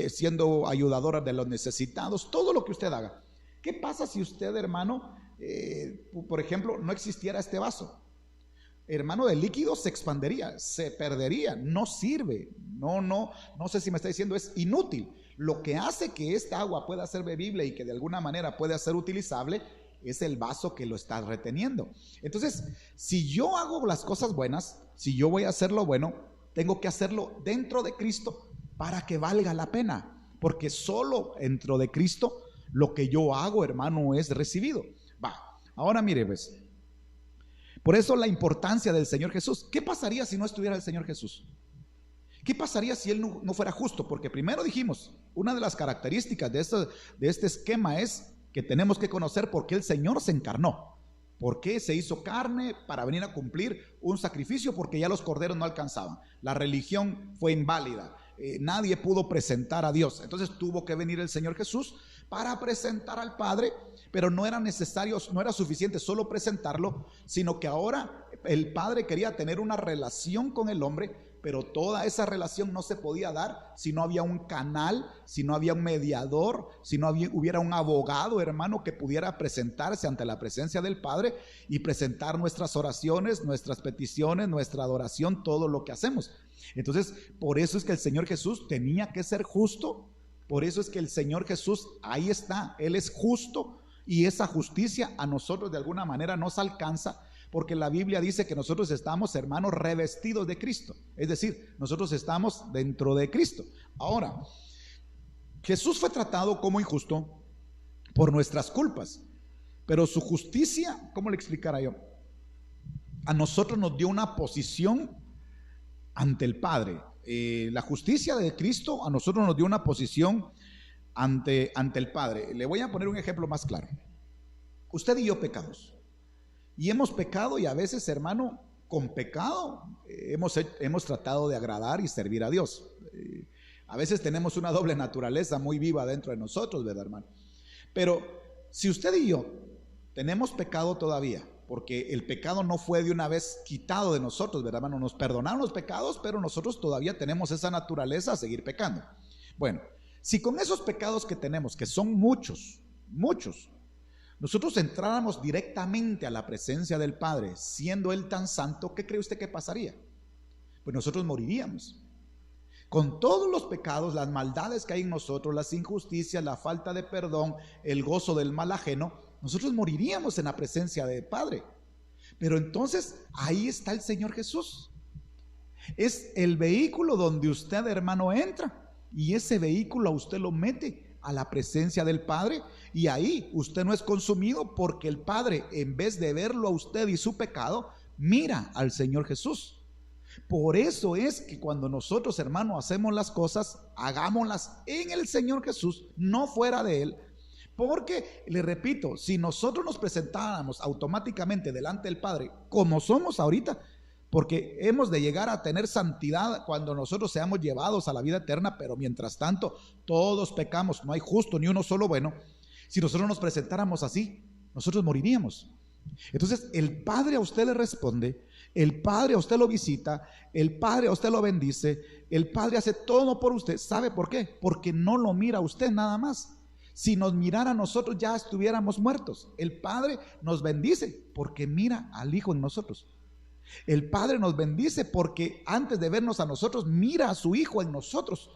siendo ayudadora de los necesitados, todo lo que usted haga. ¿Qué pasa si usted, hermano, por ejemplo, no existiera este vaso? Hermano, de líquido se expandería, se perdería, no sirve, no sé si me está diciendo, es inútil. Lo que hace que esta agua pueda ser bebible y que de alguna manera pueda ser utilizable es el vaso que lo está reteniendo. Entonces, si yo hago las cosas buenas, si yo voy a hacer lo bueno, tengo que hacerlo dentro de Cristo para que valga la pena, porque solo dentro de Cristo lo que yo hago, hermano, es recibido. Ahora mire, pues, por eso la importancia del Señor Jesús. ¿Qué pasaría si no estuviera el Señor Jesús? ¿Qué pasaría si Él no fuera justo? Porque primero dijimos, una de las características de este esquema es que tenemos que conocer por qué el Señor se encarnó, por qué se hizo carne para venir a cumplir un sacrificio, porque ya los corderos no alcanzaban, la religión fue inválida, nadie pudo presentar a Dios, entonces tuvo que venir el Señor Jesús para presentar al Padre, pero no era necesario, no era suficiente solo presentarlo, sino que ahora el Padre quería tener una relación con el hombre, pero toda esa relación no se podía dar si no había un canal, si no había un mediador, si no hubiera un abogado, hermano, que pudiera presentarse ante la presencia del Padre y presentar nuestras oraciones, nuestras peticiones, nuestra adoración, todo lo que hacemos. Entonces, por eso es que el Señor Jesús tenía que ser justo, por eso es que el Señor Jesús, ahí está, Él es justo y esa justicia a nosotros de alguna manera nos alcanza. Porque la Biblia dice que nosotros estamos, hermanos, revestidos de Cristo. Es decir, nosotros estamos dentro de Cristo. Ahora, Jesús fue tratado como injusto por nuestras culpas. Pero su justicia, ¿cómo le explicara yo? a nosotros nos dio una posición ante el Padre. La justicia de Cristo a nosotros nos dio una posición ante el Padre. Le voy a poner un ejemplo más claro. Usted y yo pecamos. Y hemos pecado, y a veces, hermano, con pecado hemos tratado de agradar y servir a Dios. A veces tenemos una doble naturaleza muy viva dentro de nosotros, ¿verdad, hermano? Pero si usted y yo tenemos pecado todavía, porque el pecado no fue de una vez quitado de nosotros, ¿verdad, hermano? Nos perdonaron los pecados, pero nosotros todavía tenemos esa naturaleza a seguir pecando. Bueno, si con esos pecados que tenemos, que son muchos, nosotros entráramos directamente a la presencia del Padre, siendo Él tan santo, ¿qué cree usted que pasaría? Pues nosotros moriríamos. Con todos los pecados, las maldades que hay en nosotros, las injusticias, la falta de perdón, el gozo del mal ajeno, nosotros moriríamos en la presencia del Padre. Pero entonces ahí está el Señor Jesús. Es el vehículo donde usted, hermano, entra, y ese vehículo a usted lo mete a la presencia del Padre, y ahí usted no es consumido, porque el Padre, en vez de verlo a usted y su pecado, mira al Señor Jesús. Por eso es que cuando nosotros, hermano, hacemos las cosas, hagámoslas en el Señor Jesús, no fuera de Él. Porque, le repito, si nosotros nos presentáramos automáticamente delante del Padre como somos ahorita, porque hemos de llegar a tener santidad cuando nosotros seamos llevados a la vida eterna, pero mientras tanto todos pecamos, no hay justo ni uno solo bueno. Si nosotros nos presentáramos así, nosotros moriríamos. Entonces el Padre a usted le responde, el Padre a usted lo visita, el Padre a usted lo bendice, el Padre hace todo por usted. ¿Sabe por qué? Porque no lo mira a usted nada más. Si nos mirara a nosotros, ya estuviéramos muertos. El Padre nos bendice porque mira al Hijo en nosotros. El Padre nos bendice porque antes de vernos a nosotros, mira a su Hijo en nosotros.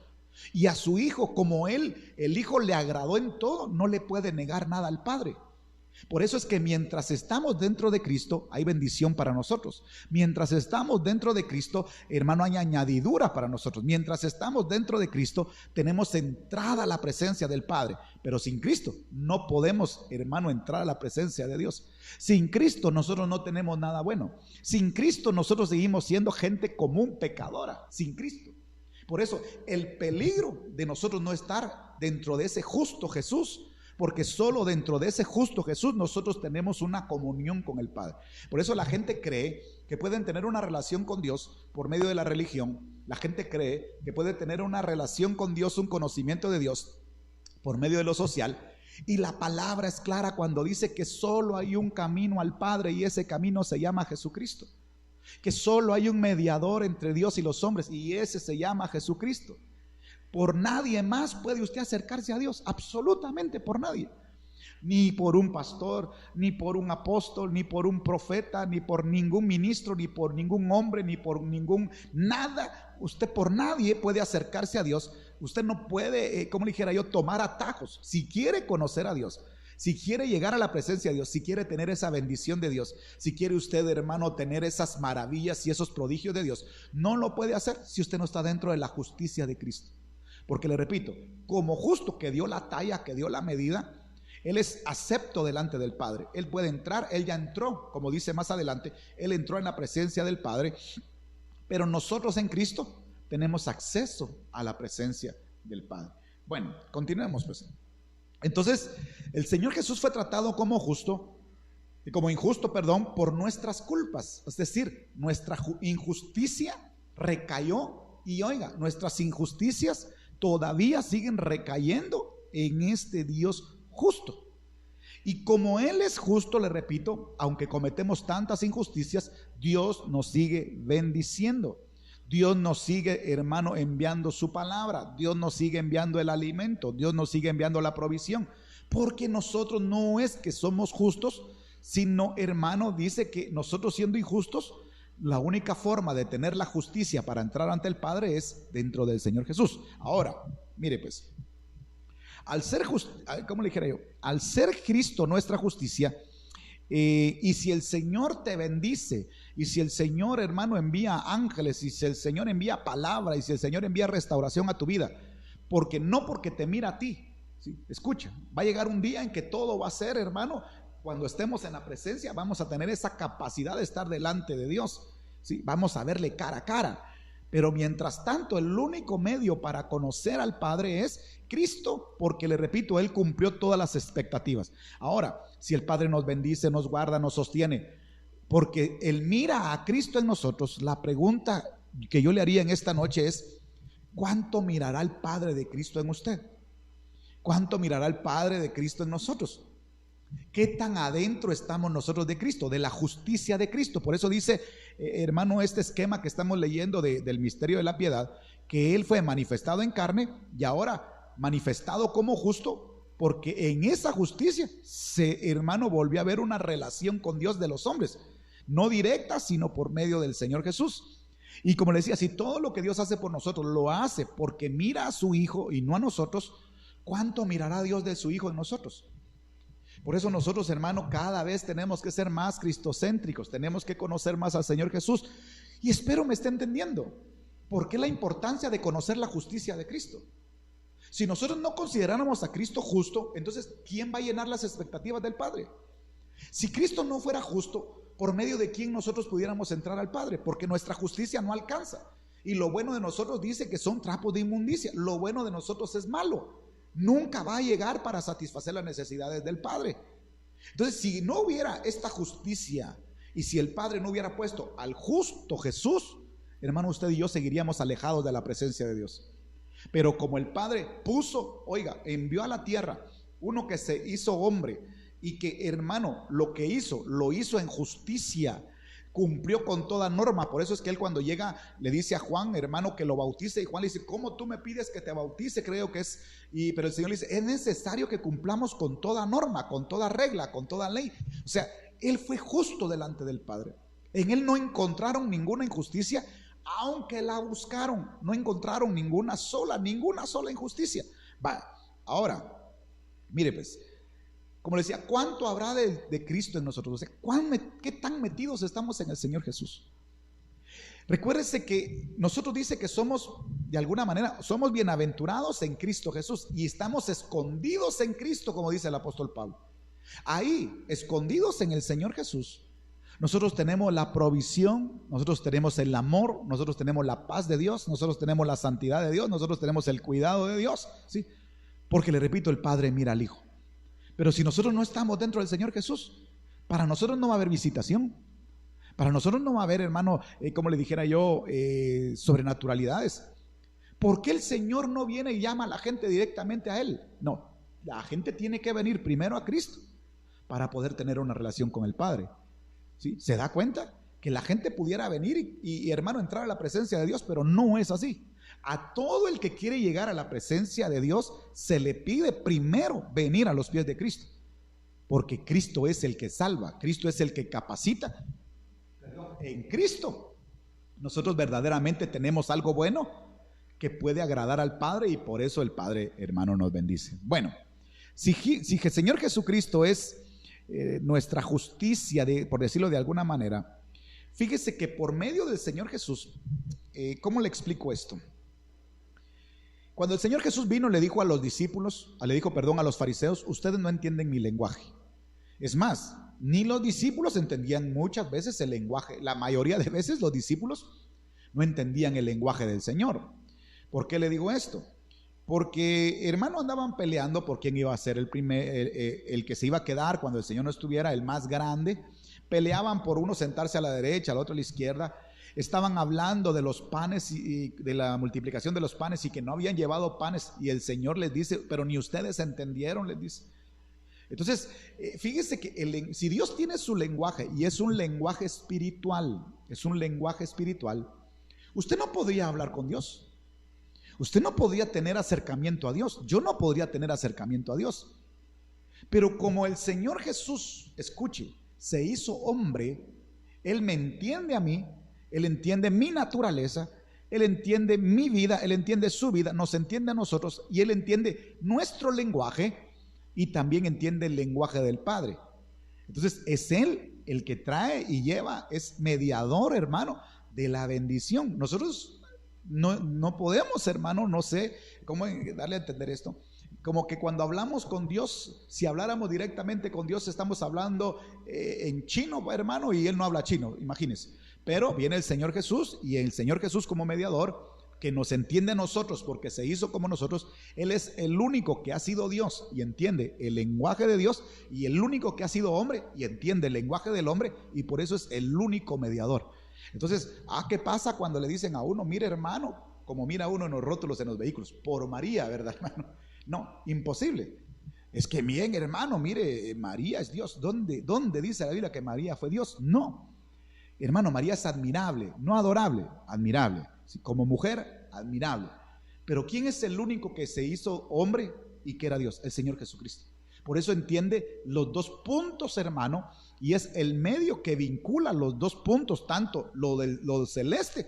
Y a su Hijo, como Él, el Hijo le agradó en todo, no le puede negar nada al Padre. Por eso es que mientras estamos dentro de Cristo, hay bendición para nosotros. Mientras estamos dentro de Cristo, hermano, hay añadidura para nosotros. Mientras estamos dentro de Cristo, tenemos entrada a la presencia del Padre. Pero sin Cristo no podemos, hermano, entrar a la presencia de Dios. Sin Cristo nosotros no tenemos nada bueno. Sin Cristo nosotros seguimos siendo gente común, pecadora. Sin Cristo. Por eso el peligro de nosotros no estar dentro de ese justo Jesús, porque solo dentro de ese justo Jesús nosotros tenemos una comunión con el Padre. Por eso la gente cree que pueden tener una relación con Dios por medio de la religión. La gente cree que puede tener una relación con Dios, un conocimiento de Dios por medio de lo social. Y la palabra es clara cuando dice que solo hay un camino al Padre, y ese camino se llama Jesucristo. Que solo hay un mediador entre Dios y los hombres, y ese se llama Jesucristo. Por nadie más puede usted acercarse a Dios, absolutamente por nadie. Ni por un pastor, ni por un apóstol, ni por un profeta, ni por ningún ministro, ni por ningún hombre, ni por ningún nada. Usted por nadie puede acercarse a Dios. Usted no puede, como le dijera yo, tomar atajos. Si quiere conocer a Dios, si quiere llegar a la presencia de Dios, si quiere tener esa bendición de Dios, si quiere usted, hermano, tener esas maravillas y esos prodigios de Dios, no lo puede hacer si usted no está dentro de la justicia de Cristo. Porque le repito, como justo que dio la talla, que dio la medida, Él es acepto delante del Padre. Él puede entrar, Él ya entró, como dice más adelante, Él entró en la presencia del Padre. Pero nosotros en Cristo tenemos acceso a la presencia del Padre. Bueno, continuemos pues. Entonces, el Señor Jesús fue tratado como injusto, por nuestras culpas. Es decir, nuestra injusticia recayó, y oiga, nuestras injusticias todavía siguen recayendo en este Dios justo. Y como Él es justo, le repito, aunque cometemos tantas injusticias, Dios nos sigue bendiciendo. Dios nos sigue, hermano, enviando su palabra. Dios nos sigue enviando el alimento. Dios nos sigue enviando la provisión. Porque nosotros no es que somos justos, sino, hermano, dice que nosotros siendo injustos, la única forma de tener la justicia para entrar ante el Padre es dentro del Señor Jesús. Ahora, mire pues, al ser Cristo nuestra justicia, y si el Señor te bendice, y si el Señor, hermano, envía ángeles, y si el Señor envía palabra, y si el Señor envía restauración a tu vida, porque te mira a ti, ¿sí? Escucha, va a llegar un día en que todo va a ser, hermano, cuando estemos en la presencia, vamos a tener esa capacidad de estar delante de Dios, ¿sí? Vamos a verle cara a cara. Pero mientras tanto, el único medio para conocer al Padre es Cristo, porque le repito, Él cumplió todas las expectativas. Ahora, si el Padre nos bendice, nos guarda, nos sostiene, porque Él mira a Cristo en nosotros, la pregunta que yo le haría en esta noche es: ¿cuánto mirará el Padre de Cristo en usted? ¿Cuánto mirará el Padre de Cristo en nosotros? ¿Qué tan adentro estamos nosotros de Cristo, de la justicia de Cristo? Por eso dice, hermano, este esquema que estamos leyendo del misterio de la piedad, que Él fue manifestado en carne y ahora manifestado como justo, porque en esa justicia hermano, volvió a haber una relación con Dios de los hombres, no directa, sino por medio del Señor Jesús. Y como le decía, si todo lo que Dios hace por nosotros lo hace porque mira a su Hijo y no a nosotros, ¿cuánto mirará Dios de su Hijo en nosotros? Por eso nosotros, hermano, cada vez tenemos que ser más cristocéntricos, tenemos que conocer más al Señor Jesús. Y espero me esté entendiendo por qué la importancia de conocer la justicia de Cristo. Si nosotros no consideráramos a Cristo justo, entonces ¿quién va a llenar las expectativas del Padre? Si Cristo no fuera justo, ¿por medio de quién nosotros pudiéramos entrar al Padre? Porque nuestra justicia no alcanza. Y lo bueno de nosotros dice que son trapos de inmundicia. Lo bueno de nosotros es malo. Nunca va a llegar para satisfacer las necesidades del Padre. Entonces, si no hubiera esta justicia y si el Padre no hubiera puesto al justo Jesús, hermano, usted y yo seguiríamos alejados de la presencia de Dios. Pero como el Padre puso, oiga, envió a la tierra uno que se hizo hombre y que, hermano, lo que hizo, lo hizo en justicia, cumplió con toda norma. Por eso es que él, cuando llega, le dice a Juan, hermano, que lo bautice, y Juan le dice: ¿cómo tú me pides que te bautice? Creo que es, pero el Señor le dice: es necesario que cumplamos con toda norma, con toda regla, con toda ley. O sea, él fue justo delante del Padre. En él no encontraron ninguna injusticia, aunque la buscaron, no encontraron ninguna sola injusticia. Va, ahora, mire pues, como le decía, ¿cuánto habrá de Cristo en nosotros? O sea, ¿qué tan metidos estamos en el Señor Jesús? Recuérdese que nosotros dice que somos, de alguna manera, somos bienaventurados en Cristo Jesús y estamos escondidos en Cristo, como dice el apóstol Pablo. Ahí, escondidos en el Señor Jesús, nosotros tenemos la provisión, nosotros tenemos el amor, nosotros tenemos la paz de Dios, nosotros tenemos la santidad de Dios, nosotros tenemos el cuidado de Dios, ¿sí? Porque le repito, el Padre mira al Hijo. Pero si nosotros no estamos dentro del Señor Jesús, para nosotros no va a haber visitación. Para nosotros no va a haber, hermano, como le dijera yo, sobrenaturalidades. ¿Por qué el Señor no viene y llama a la gente directamente a Él? No, la gente tiene que venir primero a Cristo para poder tener una relación con el Padre. ¿Sí? ¿Se da cuenta? Que la gente pudiera venir y hermano, entrar a la presencia de Dios, pero no es así. A todo el que quiere llegar a la presencia de Dios se le pide primero venir a los pies de Cristo, porque Cristo es el que salva, Cristo es el que capacita. En Cristo nosotros verdaderamente tenemos algo bueno que puede agradar al Padre, y por eso el Padre, hermano, nos bendice. Bueno, si el Señor Jesucristo es nuestra justicia, por decirlo de alguna manera, fíjese que por medio del Señor Jesús, ¿cómo le explico esto? Cuando el Señor Jesús vino, le dijo a los discípulos, a los fariseos: ustedes no entienden mi lenguaje. Es más, ni los discípulos entendían muchas veces el lenguaje. La mayoría de veces los discípulos no entendían el lenguaje del Señor. ¿Por qué le digo esto? Porque, hermano, andaban peleando por quién iba a ser el que se iba a quedar cuando el Señor no estuviera, el más grande. Peleaban por uno sentarse a la derecha, al otro a la izquierda. Estaban hablando de los panes y de la multiplicación de los panes, y que no habían llevado panes, y el Señor les dice: pero ni ustedes entendieron, les dice. Entonces, fíjese que si Dios tiene su lenguaje, y es un lenguaje espiritual, usted no podría hablar con Dios. Usted no podría tener acercamiento a Dios. Yo no podría tener acercamiento a Dios. Pero como el Señor Jesús, escuche, se hizo hombre, Él me entiende a mí, Él entiende mi naturaleza, Él entiende mi vida, Él entiende su vida, nos entiende a nosotros, y Él entiende nuestro lenguaje y también entiende el lenguaje del Padre. Entonces es Él el que trae y lleva, es mediador, hermano, de la bendición. Nosotros no podemos, hermano, no sé cómo darle a entender esto. como que cuando hablamos con Dios, si habláramos directamente con Dios, estamos hablando en chino, hermano, y Él no habla chino, imagínense. Pero viene el Señor Jesús, y el Señor Jesús como mediador, que nos entiende a nosotros porque se hizo como nosotros. Él es el único que ha sido Dios y entiende el lenguaje de Dios, y el único que ha sido hombre y entiende el lenguaje del hombre, y por eso es el único mediador. Entonces, ¿qué pasa cuando le dicen a uno, mire hermano, como mira uno en los rótulos en los vehículos, por María, ¿verdad, hermano? No, imposible. Es que bien, hermano, mire, María es Dios. ¿Dónde dice la Biblia que María fue Dios? No, hermano, María es admirable, no adorable, admirable. Como mujer, admirable. Pero ¿quién es el único que se hizo hombre y que era Dios? El Señor Jesucristo. Por eso entiende los dos puntos, hermano, y es el medio que vincula los dos puntos, tanto lo celeste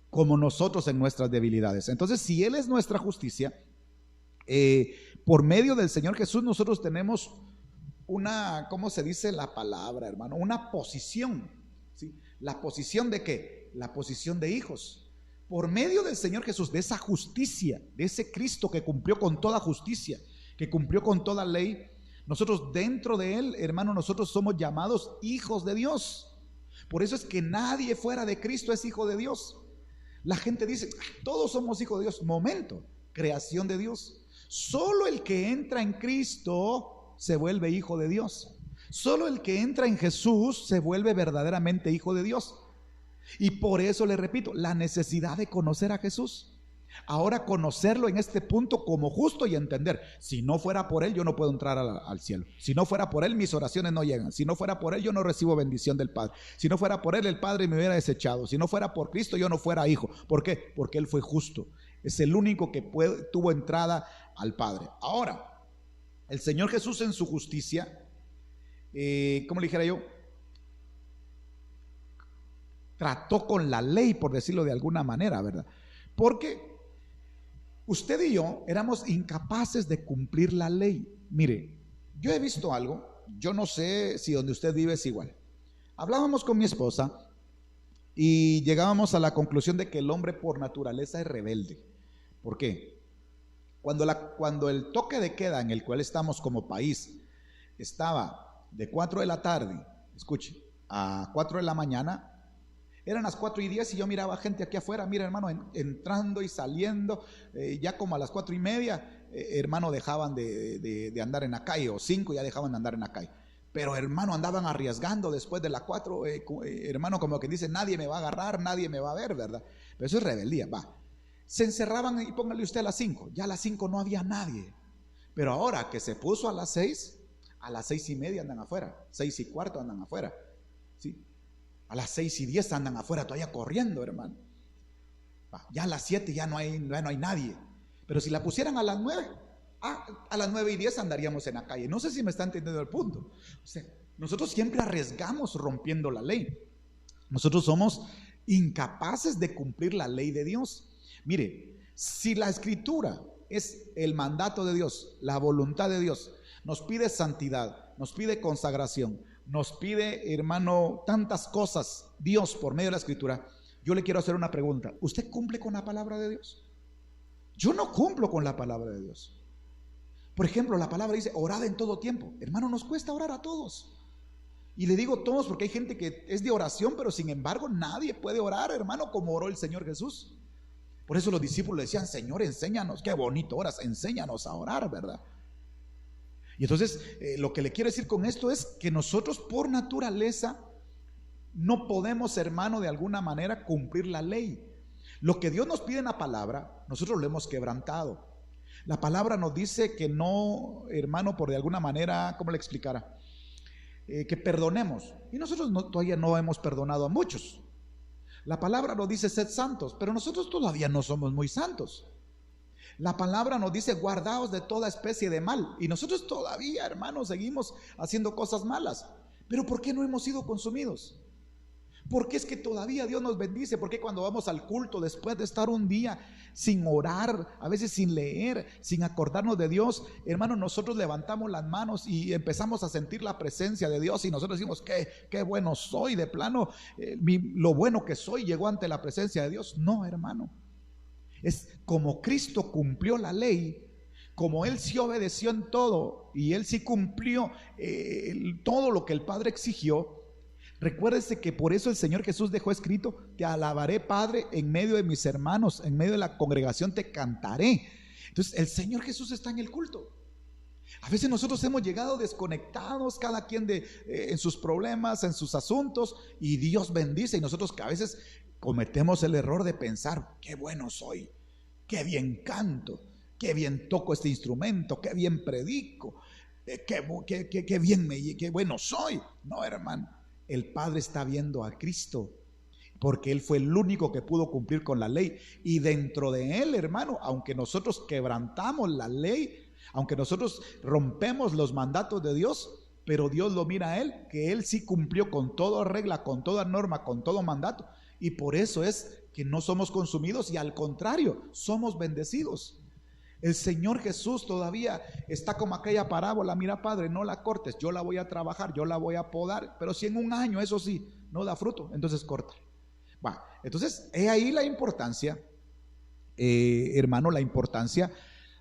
como nosotros en nuestras debilidades. Entonces, si Él es nuestra justicia, por medio del Señor Jesús nosotros tenemos una, ¿cómo se dice la palabra, hermano? Una posición, ¿sí? ¿La posición de qué? La posición de hijos. Por medio del Señor Jesús, de esa justicia, de ese Cristo que cumplió con toda justicia, que cumplió con toda ley, nosotros dentro de Él, hermano, nosotros somos llamados hijos de Dios. Por eso es que nadie fuera de Cristo es hijo de Dios. La gente dice, todos somos hijos de Dios. Momento, creación de Dios. Solo el que entra en Cristo se vuelve hijo de Dios. Solo el que entra en Jesús se vuelve verdaderamente hijo de Dios. Y por eso le repito, la necesidad de conocer a Jesús. Ahora conocerlo en este punto como justo y entender, si no fuera por Él yo no puedo entrar al cielo. Si no fuera por Él mis oraciones no llegan. Si no fuera por Él yo no recibo bendición del Padre. Si no fuera por Él el Padre me hubiera desechado. Si no fuera por Cristo yo no fuera hijo. ¿Por qué? Porque Él fue justo. Es el único que tuvo entrada al Padre. Ahora, el Señor Jesús en su justicia, ¿cómo le dijera yo? Trató con la ley, por decirlo de alguna manera, ¿verdad? Porque usted y yo éramos incapaces de cumplir la ley. Mire, yo he visto algo, yo no sé si donde usted vive es igual. Hablábamos con mi esposa y llegábamos a la conclusión de que el hombre por naturaleza es rebelde. ¿Por qué? Cuando el toque de queda en el cual estamos como país estaba de 4 de la tarde, escuche, a 4 de la mañana, eran las 4:10 y yo miraba gente aquí afuera, mira hermano, entrando y saliendo, ya como a las 4:30, hermano, dejaban de andar en la calle, o 5 ya dejaban de andar en la calle. Pero hermano, andaban arriesgando después de las 4, hermano, como que dice, nadie me va a agarrar, nadie me va a ver, ¿verdad? Pero eso es rebeldía, va. Se encerraban y póngale usted a las 5, ya a las 5 no había nadie. Pero ahora que se puso a las 6, a las 6:30 andan afuera, 6:15 andan afuera, ¿sí? A las 6:10 andan afuera todavía corriendo, hermano. Ya a las 7 ya no hay nadie. Pero si la pusieran a las 9, a las 9:10 andaríamos en la calle. No sé si me está entendiendo el punto. O sea, nosotros siempre arriesgamos rompiendo la ley. Nosotros somos incapaces de cumplir la ley de Dios. Mire, si la escritura es el mandato de Dios, la voluntad de Dios, nos pide santidad, nos pide consagración, nos pide, hermano, tantas cosas, Dios por medio de la escritura. Yo le quiero hacer una pregunta: ¿usted cumple con la palabra de Dios? Yo no cumplo con la palabra de Dios. Por ejemplo, la palabra dice, orad en todo tiempo. Hermano, nos cuesta orar a todos. Y le digo todos porque hay gente que es de oración, pero sin embargo nadie puede orar, hermano, como oró el Señor Jesús. Por eso los discípulos le decían, Señor, enséñanos, qué bonito oras, enséñanos a orar, ¿verdad? Y entonces lo que le quiero decir con esto es que nosotros por naturaleza no podemos, hermano, de alguna manera cumplir la ley. Lo que Dios nos pide en la palabra, nosotros lo hemos quebrantado. La palabra nos dice que no, hermano, por de alguna manera, ¿cómo le explicara? Que perdonemos. Y nosotros todavía no hemos perdonado a muchos. La palabra nos dice sed santos, pero nosotros todavía no somos muy santos. La palabra nos dice guardaos de toda especie de mal, y nosotros todavía, hermanos, seguimos haciendo cosas malas. Pero ¿por qué no hemos sido consumidos? Porque es que todavía Dios nos bendice. Porque cuando vamos al culto, después de estar un día sin orar, a veces sin leer, sin acordarnos de Dios, hermano, nosotros levantamos las manos y empezamos a sentir la presencia de Dios, y nosotros decimos, qué bueno soy, de plano, lo bueno que soy llegó ante la presencia de Dios. No, hermano, es como Cristo cumplió la ley, como Él sí obedeció en todo y Él sí cumplió todo lo que el Padre exigió, recuérdese que por eso el Señor Jesús dejó escrito: te alabaré, Padre, en medio de mis hermanos, en medio de la congregación te cantaré. Entonces el Señor Jesús está en el culto. A veces nosotros hemos llegado desconectados, cada quien en sus problemas, en sus asuntos, y Dios bendice, y nosotros que a veces cometemos el error de pensar: qué bueno soy, qué bien canto, qué bien toco este instrumento, qué bien predico, qué bien qué bueno soy. No, hermano, el Padre está viendo a Cristo, porque Él fue el único que pudo cumplir con la ley, y dentro de Él, hermano, aunque nosotros quebrantamos la ley, aunque nosotros rompemos los mandatos de Dios, pero Dios lo mira a Él, que Él sí cumplió con toda regla, con toda norma, con todo mandato, y por eso es que no somos consumidos, y al contrario, somos bendecidos. El Señor Jesús todavía está como aquella parábola: mira, Padre, no la cortes, yo la voy a trabajar, yo la voy a podar, pero si en un año, eso sí, no da fruto, entonces corta. Bueno, entonces es ahí la importancia, hermano, la importancia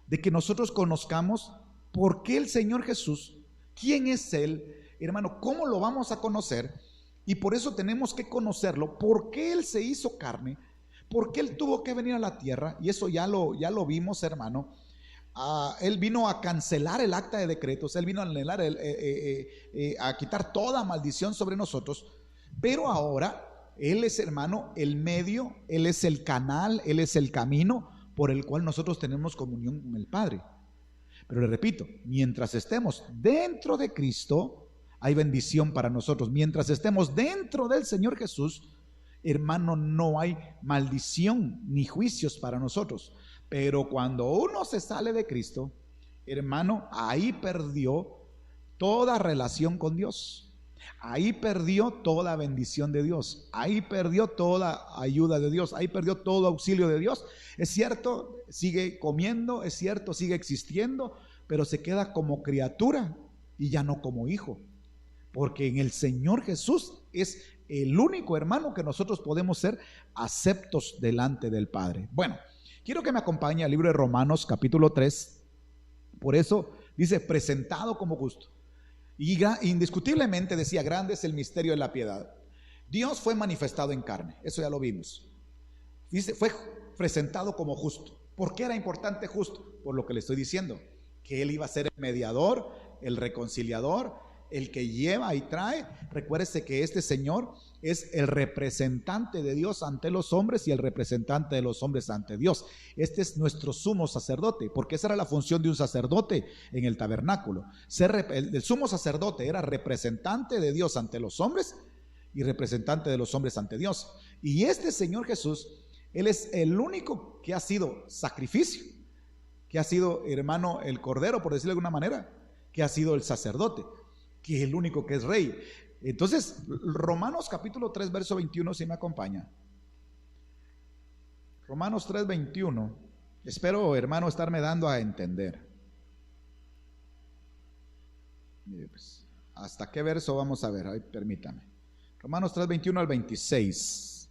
de que nosotros conozcamos por qué el Señor Jesús, quién es Él, hermano, cómo lo vamos a conocer. Y por eso tenemos que conocerlo, por qué Él se hizo carne, por qué Él tuvo que venir a la tierra. Y eso ya lo vimos, hermano. Él vino a cancelar el acta de decretos, Él vino a anular, a quitar toda maldición sobre nosotros. Pero ahora Él es, hermano, el medio, Él es el canal, Él es el camino por el cual nosotros tenemos comunión con el Padre. Pero le repito, mientras estemos dentro de Cristo, hay bendición para nosotros. Mientras estemos dentro del Señor Jesús, hermano, no hay maldición ni juicios para nosotros. Pero cuando uno se sale de Cristo, hermano, ahí perdió toda relación con Dios. Ahí perdió toda bendición de Dios, ahí perdió toda ayuda de Dios, ahí perdió todo auxilio de Dios. Es cierto, sigue comiendo, es cierto, sigue existiendo, pero se queda como criatura y ya no como hijo, porque en el Señor Jesús es el único, hermano, que nosotros podemos ser aceptos delante del Padre. Bueno, quiero que me acompañe al libro de Romanos capítulo 3, por eso dice: presentado como justo. Y indiscutiblemente decía: grande es el misterio de la piedad. Dios fue manifestado en carne, eso ya lo vimos. Dice, fue presentado como justo. ¿Por qué era importante justo? Por lo que le estoy diciendo, que Él iba a ser el mediador, el reconciliador, el que lleva y trae. Recuérdese que este Señor es el representante de Dios ante los hombres y el representante de los hombres ante Dios. Este es nuestro sumo sacerdote, porque esa era la función de un sacerdote en el tabernáculo. El sumo sacerdote era representante de Dios ante los hombres y representante de los hombres ante Dios. Y este Señor Jesús, Él es el único que ha sido sacrificio, que ha sido, hermano, el cordero, por decirlo de alguna manera, que ha sido el sacerdote, que es el único que es rey. Entonces, Romanos capítulo 3, verso 21, si me acompaña. Romanos 3, 21. Espero, hermano, estarme dando a entender. Mire, pues, ¿hasta qué verso vamos a ver? Ay, permítame. Romanos 3, 21 al 26.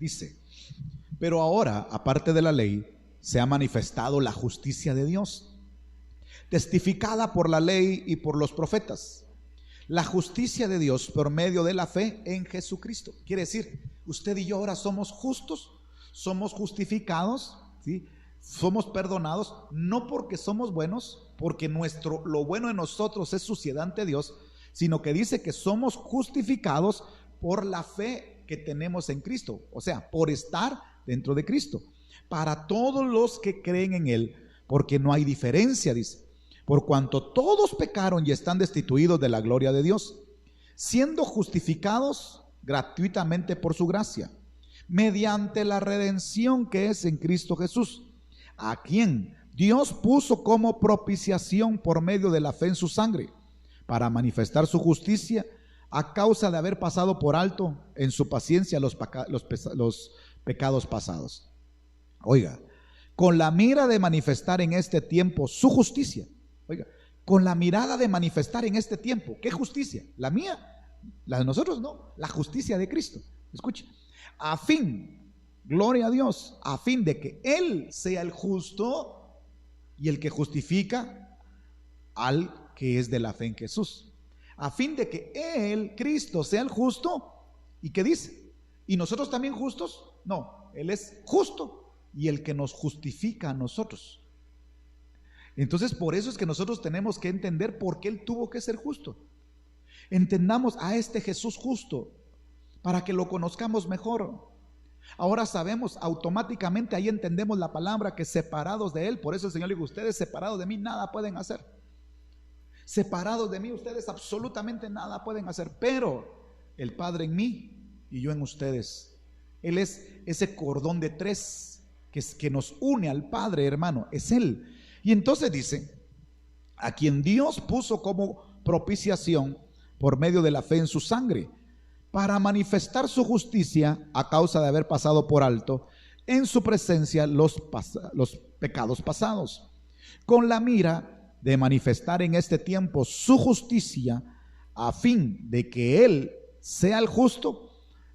Dice: pero ahora, aparte de la ley, se ha manifestado la justicia de Dios, testificada por la ley y por los profetas. La justicia de Dios por medio de la fe en Jesucristo. Quiere decir, usted y yo ahora somos justos, somos justificados, ¿sí? Somos perdonados, no porque somos buenos, porque lo bueno de nosotros es suciedad ante Dios, sino que dice que somos justificados por la fe que tenemos en Cristo, o sea, por estar dentro de Cristo, para todos los que creen en Él, porque no hay diferencia, dice, por cuanto todos pecaron y están destituidos de la gloria de Dios, siendo justificados gratuitamente por su gracia, mediante la redención que es en Cristo Jesús, a quien Dios puso como propiciación por medio de la fe en su sangre, para manifestar su justicia a causa de haber pasado por alto en su paciencia los pecados pasados. Oiga, con la mira de manifestar en este tiempo su justicia. Oiga, con la mirada de manifestar en este tiempo. ¿Qué justicia? ¿La mía La de nosotros no, la justicia de Cristo. Escuche, a fin, gloria a Dios, a fin de que Él sea el justo y el que justifica al que es de la fe en Jesús. A fin de que Él, Cristo, sea el justo. ¿Y qué dice? ¿Y nosotros también justos? No, Él es justo y el que nos justifica a nosotros. Entonces, por eso es que nosotros tenemos que entender por qué Él tuvo que ser justo. Entendamos a este Jesús justo para que lo conozcamos mejor. Ahora sabemos, automáticamente ahí entendemos la palabra que separados de Él. Por eso el Señor dijo, ustedes separados de mí nada pueden hacer. Separados de mí ustedes absolutamente nada pueden hacer. Pero el Padre en mí y yo en ustedes. Él es ese cordón de tres que nos une al Padre, hermano. Es Él. Y entonces dice, a quien Dios puso como propiciación por medio de la fe en su sangre, para manifestar su justicia a causa de haber pasado por alto en su presencia los pecados pasados, con la mira de manifestar en este tiempo su justicia, a fin de que Él sea el justo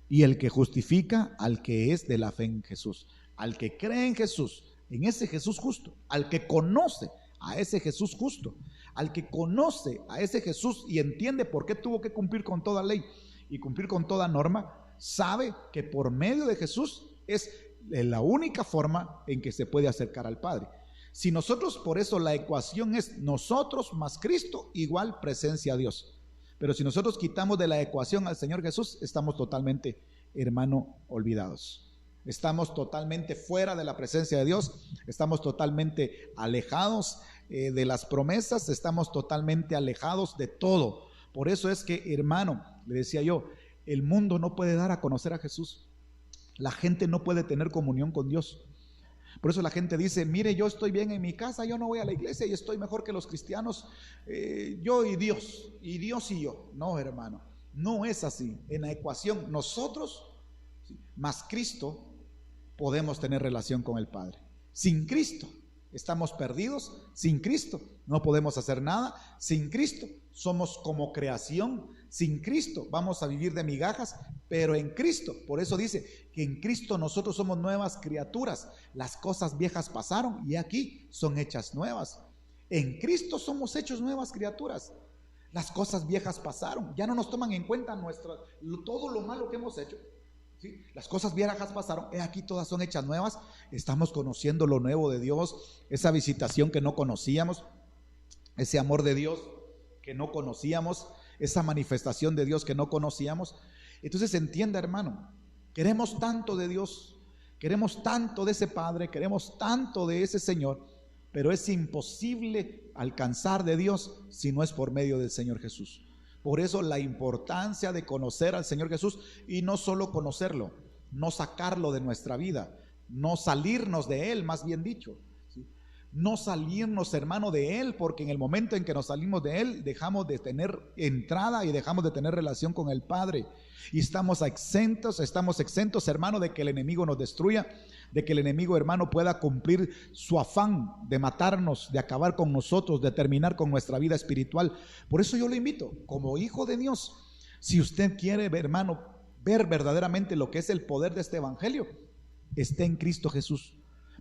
y el que justifica al que es de la fe en Jesús, al que cree en Jesús, en ese Jesús justo, al que conoce a ese Jesús justo, al que conoce a ese Jesús y entiende por qué tuvo que cumplir con toda ley y cumplir con toda norma, sabe que por medio de Jesús es la única forma en que se puede acercar al Padre. Si nosotros, por eso la ecuación es nosotros más Cristo igual presencia a Dios. Pero si nosotros quitamos de la ecuación al Señor Jesús, estamos totalmente, hermano, olvidados. Estamos totalmente fuera de la presencia de Dios, estamos totalmente alejados de las promesas, estamos totalmente alejados de todo. Por eso es que, hermano, le decía yo, el mundo no puede dar a conocer a Jesús. La gente no puede tener comunión con Dios. Por eso la gente dice, mire, yo estoy bien en mi casa, yo no voy a la iglesia y estoy mejor que los cristianos, yo y Dios y yo. No, hermano, no es así. En la ecuación, nosotros más Cristo podemos tener relación con el Padre. Sin Cristo estamos perdidos, sin Cristo no podemos hacer nada, sin Cristo somos como creación, sin Cristo vamos a vivir de migajas, pero en Cristo, por eso dice que en Cristo nosotros somos nuevas criaturas, las cosas viejas pasaron y aquí son hechas nuevas. En Cristo somos hechos nuevas criaturas, las cosas viejas pasaron, ya no nos toman en cuenta todo lo malo que hemos hecho. ¿Sí? Las cosas viejas pasaron, aquí todas son hechas nuevas, estamos conociendo lo nuevo de Dios, esa visitación que no conocíamos, ese amor de Dios que no conocíamos, esa manifestación de Dios que no conocíamos. Entonces entienda, hermano, queremos tanto de Dios, queremos tanto de ese Padre, queremos tanto de ese Señor, pero es imposible alcanzar de Dios si no es por medio del Señor Jesús. Por eso la importancia de conocer al Señor Jesús y no solo conocerlo, no sacarlo de nuestra vida, no salirnos de Él, más bien dicho, ¿sí? No salirnos, hermano, de Él, porque en el momento en que nos salimos de Él, dejamos de tener entrada y dejamos de tener relación con el Padre. Y estamos exentos, hermano, de que el enemigo nos destruya, de que el enemigo, hermano, pueda cumplir su afán de matarnos, de acabar con nosotros, de terminar con nuestra vida espiritual. Por eso yo le invito, como hijo de Dios, si usted quiere, hermano, ver verdaderamente lo que es el poder de este evangelio, esté en Cristo Jesús.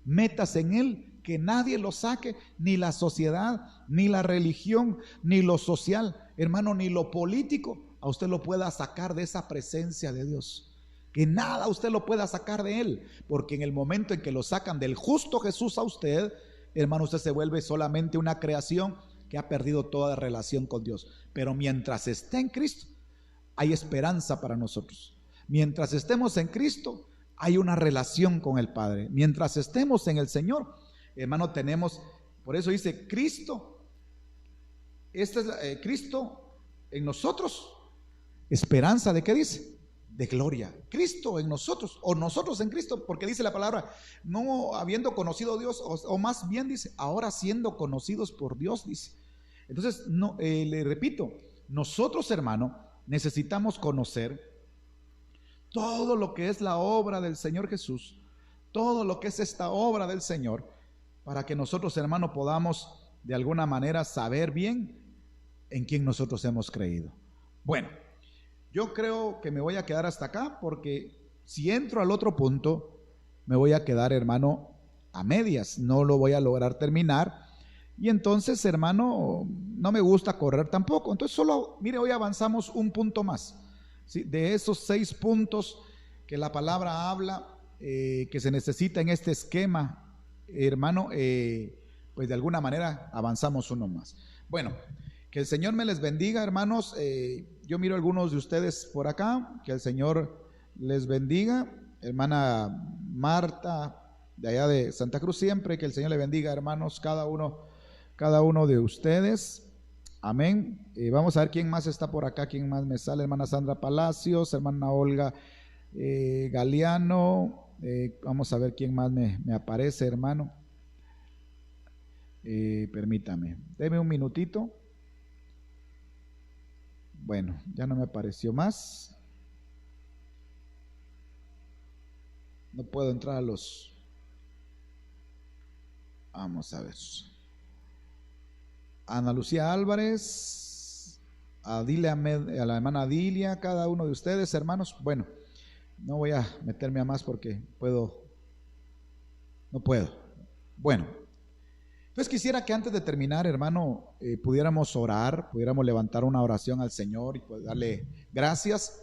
Métase en Él, que nadie lo saque, ni la sociedad, ni la religión, ni lo social, hermano, ni lo político, a usted lo pueda sacar de esa presencia de Dios. Que nada usted lo pueda sacar de Él, porque en el momento en que lo sacan del justo Jesús a usted, hermano, usted se vuelve solamente una creación que ha perdido toda relación con Dios. Pero mientras esté en Cristo, hay esperanza para nosotros. Mientras estemos en Cristo, hay una relación con el Padre. Mientras estemos en el Señor, hermano, tenemos, por eso dice Cristo, Cristo en nosotros, esperanza de qué dice, de gloria. Cristo en nosotros, o nosotros en Cristo, porque dice la palabra, no habiendo conocido a Dios, o más bien dice, ahora siendo conocidos por Dios, dice. Entonces, no, le repito, nosotros, hermano, necesitamos conocer todo lo que es la obra del Señor Jesús, todo lo que es esta obra del Señor, para que nosotros, hermano, podamos de alguna manera saber bien en quién nosotros hemos creído. Bueno, yo creo que me voy a quedar hasta acá, porque si entro al otro punto, me voy a quedar, hermano, a medias, no lo voy a lograr terminar. Y entonces, hermano, no me gusta correr tampoco. Entonces solo, mire, hoy avanzamos un punto más, ¿sí? De esos 6 puntos que la palabra habla, que se necesita en este esquema, hermano, pues de alguna manera avanzamos uno más. Bueno, que el Señor me les bendiga, hermanos. Yo miro a algunos de ustedes por acá, que el Señor les bendiga. Hermana Marta, de allá de Santa Cruz, siempre que el Señor le bendiga, hermanos, cada uno de ustedes. Amén. Vamos a ver quién más está por acá, quién más me sale. Hermana Sandra Palacios, hermana Olga Galeano. Vamos a ver quién más me aparece, hermano. Permítame, deme un minutito. Bueno, ya no me apareció más. No puedo entrar a los... Vamos a ver. Ana Lucía Álvarez, a la hermana Adilia, cada uno de ustedes, hermanos. Bueno, no voy a meterme a más porque no puedo. Bueno, entonces quisiera que antes de terminar, hermano, pudiéramos orar, pudiéramos levantar una oración al Señor y pues darle gracias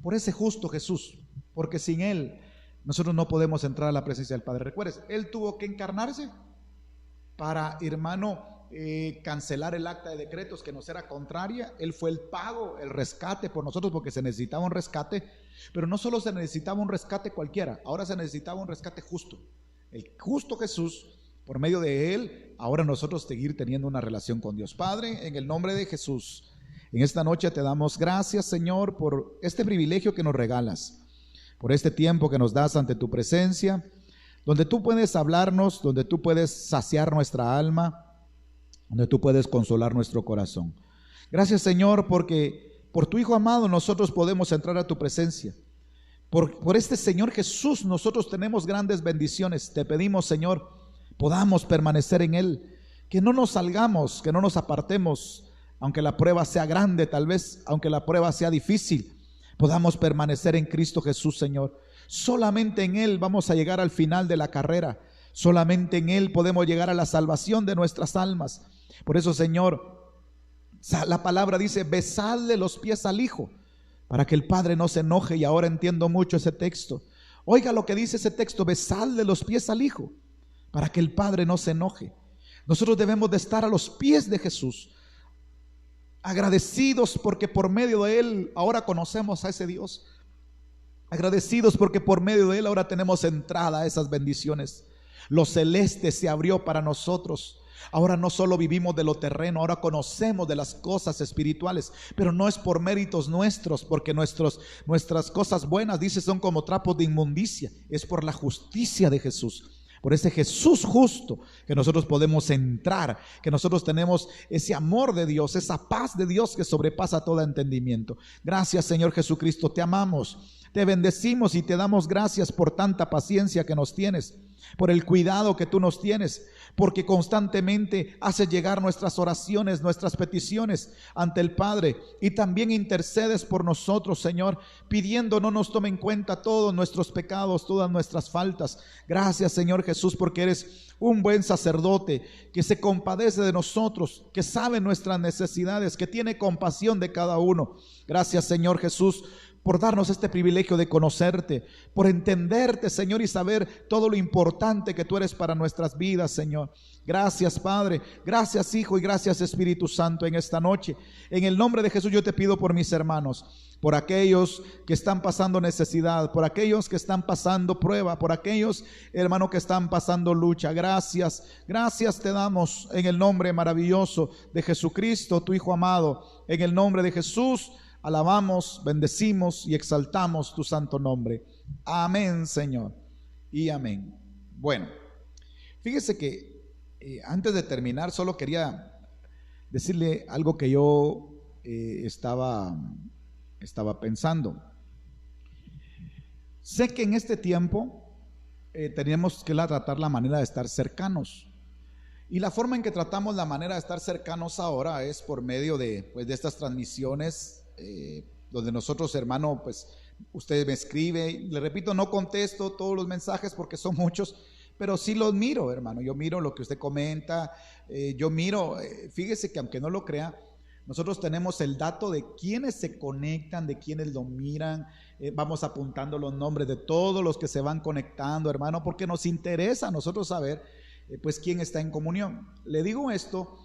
por ese justo Jesús, porque sin Él nosotros no podemos entrar a la presencia del Padre. Recuerdes, Él tuvo que encarnarse para, hermano, cancelar el acta de decretos que nos era contraria. Él fue el pago, el rescate por nosotros, porque se necesitaba un rescate, pero no solo se necesitaba un rescate cualquiera, ahora se necesitaba un rescate justo. El justo Jesús, por medio de Él, ahora nosotros seguir teniendo una relación con Dios. Padre, en el nombre de Jesús, en esta noche te damos gracias, Señor, por este privilegio que nos regalas, por este tiempo que nos das ante tu presencia, donde tú puedes hablarnos, donde tú puedes saciar nuestra alma, donde tú puedes consolar nuestro corazón. Gracias, Señor, porque por tu Hijo amado nosotros podemos entrar a tu presencia. Por este Señor Jesús nosotros tenemos grandes bendiciones. Te pedimos, Señor, podamos permanecer en Él, que no nos salgamos, que no nos apartemos, aunque la prueba sea grande, tal vez, aunque la prueba sea difícil, podamos permanecer en Cristo Jesús, Señor. Solamente en Él vamos a llegar al final de la carrera. Solamente en Él podemos llegar a la salvación de nuestras almas. Por eso, Señor, la palabra dice: besadle los pies al Hijo, para que el Padre no se enoje. Y ahora entiendo mucho ese texto. Oiga lo que dice ese texto: besadle los pies al Hijo, para que el Padre no se enoje. Nosotros debemos de estar a los pies de Jesús, agradecidos porque por medio de Él ahora conocemos a ese Dios. Agradecidos porque por medio de Él ahora tenemos entrada a esas bendiciones. Lo celeste se abrió para nosotros. Ahora no solo vivimos de lo terreno, ahora conocemos de las cosas espirituales, pero no es por méritos nuestros, porque nuestras cosas buenas, dice, son como trapos de inmundicia. Es por la justicia de Jesús, por ese Jesús justo, que nosotros podemos entrar, que nosotros tenemos ese amor de Dios, esa paz de Dios que sobrepasa todo entendimiento. Gracias, Señor Jesucristo, te amamos, te bendecimos y te damos gracias por tanta paciencia que nos tienes, por el cuidado que tú nos tienes, porque constantemente haces llegar nuestras oraciones, nuestras peticiones ante el Padre, y también intercedes por nosotros, Señor, pidiendo no nos tome en cuenta todos nuestros pecados, todas nuestras faltas. Gracias, Señor Jesús, porque eres un buen sacerdote que se compadece de nosotros, que sabe nuestras necesidades, que tiene compasión de cada uno. Gracias, Señor Jesús, por darnos este privilegio de conocerte, por entenderte, Señor, y saber todo lo importante que tú eres para nuestras vidas, Señor. Gracias, Padre, gracias, Hijo, y gracias, Espíritu Santo, en esta noche. En el nombre de Jesús yo te pido por mis hermanos, por aquellos que están pasando necesidad, por aquellos que están pasando prueba, por aquellos, hermano, que están pasando lucha. Gracias, gracias te damos en el nombre maravilloso de Jesucristo, tu Hijo amado. En el nombre de Jesús alabamos, bendecimos y exaltamos tu santo nombre. Amén, Señor, y amén. Bueno, fíjese que antes de terminar, solo quería decirle algo que yo estaba pensando. Sé que en este tiempo tenemos que tratar la manera de estar cercanos. Y la forma en que tratamos la manera de estar cercanos ahora es por medio de estas transmisiones donde nosotros, hermano, pues usted me escribe, le repito, no contesto todos los mensajes porque son muchos, pero sí los miro, hermano. Yo miro lo que usted comenta, yo miro, fíjese que aunque no lo crea, nosotros tenemos el dato de quiénes se conectan, de quiénes lo miran. Vamos apuntando los nombres de todos los que se van conectando, hermano, porque nos interesa a nosotros saber pues quién está en comunión. Le digo esto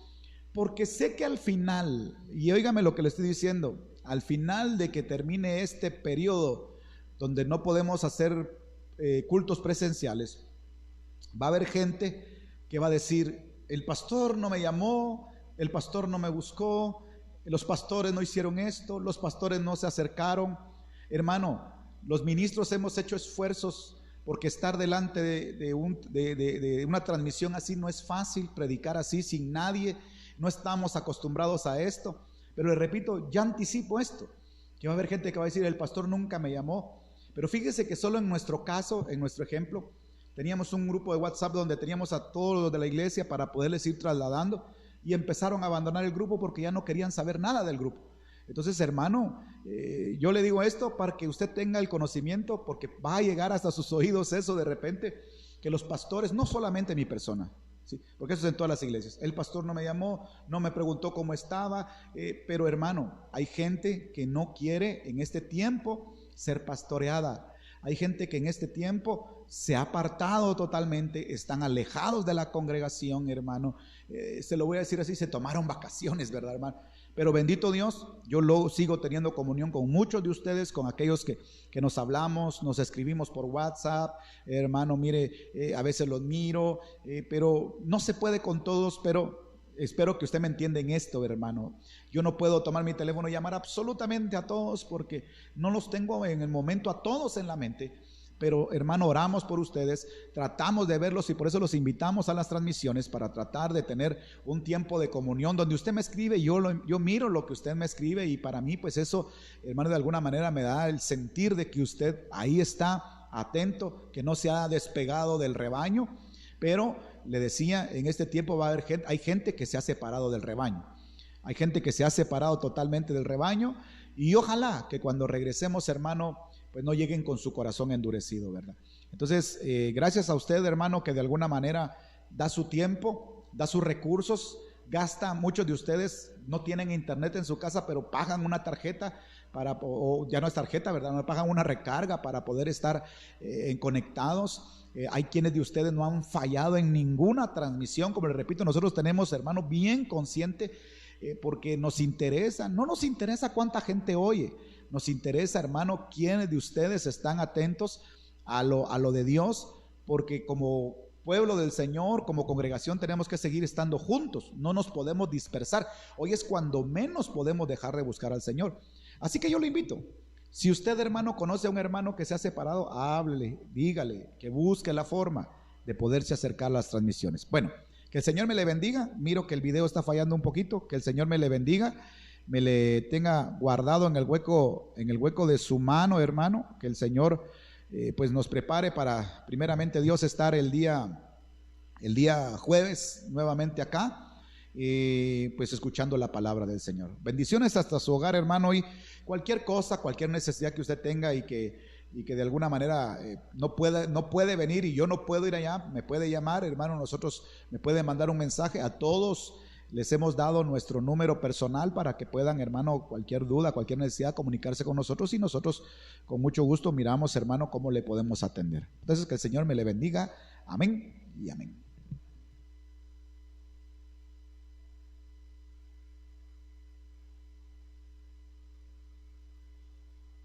porque sé que al final, y óigame lo que le estoy diciendo, al final de que termine este periodo donde no podemos hacer cultos presenciales, va a haber gente que va a decir: el pastor no me llamó, el pastor no me buscó, los pastores no hicieron esto, los pastores no se acercaron. Hermano, los ministros hemos hecho esfuerzos, porque estar delante de una transmisión así no es fácil, predicar así sin nadie, no estamos acostumbrados a esto. Pero le repito, ya anticipo esto, que va a haber gente que va a decir: el pastor nunca me llamó. Pero fíjese que solo en nuestro caso, en nuestro ejemplo, teníamos un grupo de WhatsApp donde teníamos a todos los de la iglesia para poderles ir trasladando, y empezaron a abandonar el grupo porque ya no querían saber nada del grupo. Entonces, hermano, yo le digo esto para que usted tenga el conocimiento, porque va a llegar hasta sus oídos eso de repente, que los pastores, no solamente mi persona, ¿sí? Porque eso es en todas las iglesias, el pastor no me llamó, no me preguntó cómo estaba, pero hermano, hay gente que no quiere en este tiempo ser pastoreada. Hay gente que en este tiempo se ha apartado totalmente, están alejados de la congregación, hermano. Se lo voy a decir así, se tomaron vacaciones, ¿verdad, hermano? Pero bendito Dios, yo lo sigo teniendo comunión con muchos de ustedes, con aquellos que nos hablamos, nos escribimos por WhatsApp. Hermano, mire, a veces los miro, pero no se puede con todos, pero espero que usted me entienda en esto, hermano. Yo no puedo tomar mi teléfono y llamar absolutamente a todos, porque no los tengo en el momento a todos en la mente. Pero hermano, oramos por ustedes, tratamos de verlos, y por eso los invitamos a las transmisiones, para tratar de tener un tiempo de comunión donde usted me escribe y yo miro lo que usted me escribe, y para mí pues eso, hermano, de alguna manera me da el sentir de que usted ahí está atento, que no se ha despegado del rebaño. Pero le decía, en este tiempo va a haber gente, hay gente que se ha separado del rebaño, hay gente que se ha separado totalmente del rebaño, y ojalá que cuando regresemos, hermano, pues no lleguen con su corazón endurecido, ¿verdad? Entonces, gracias a usted, hermano, que de alguna manera da su tiempo, da sus recursos, gasta. Muchos de ustedes no tienen internet en su casa, pero pagan una tarjeta o ya no es tarjeta, ¿verdad? No pagan una recarga para poder estar conectados. Hay quienes de ustedes no han fallado en ninguna transmisión. Como les repito, nosotros tenemos, hermano, bien consciente, porque nos interesa, no nos interesa cuánta gente oye, nos interesa, hermano, quiénes de ustedes están atentos a lo de Dios, porque como pueblo del Señor, como congregación, tenemos que seguir estando juntos, no nos podemos dispersar. Hoy es cuando menos podemos dejar de buscar al Señor. Así que yo le invito, si usted, hermano, conoce a un hermano que se ha separado, háblele, dígale que busque la forma de poderse acercar a las transmisiones. Bueno, que el Señor me le bendiga. Miro que el video está fallando un poquito. Que el Señor me le bendiga, me le tenga guardado en el hueco de su mano, hermano. Que el Señor pues nos prepare para, primeramente Dios, estar el día jueves nuevamente acá, pues escuchando la palabra del Señor. Bendiciones hasta su hogar, hermano. Y cualquier cosa, cualquier necesidad que usted tenga y que de alguna manera no puede venir y yo no puedo ir allá, me puede llamar, hermano. Nosotros me puede mandar un mensaje. A todos les hemos dado nuestro número personal para que puedan, hermano, cualquier duda, cualquier necesidad, comunicarse con nosotros, y nosotros con mucho gusto miramos, hermano, cómo le podemos atender. Entonces, que el Señor me le bendiga. Amén y amén.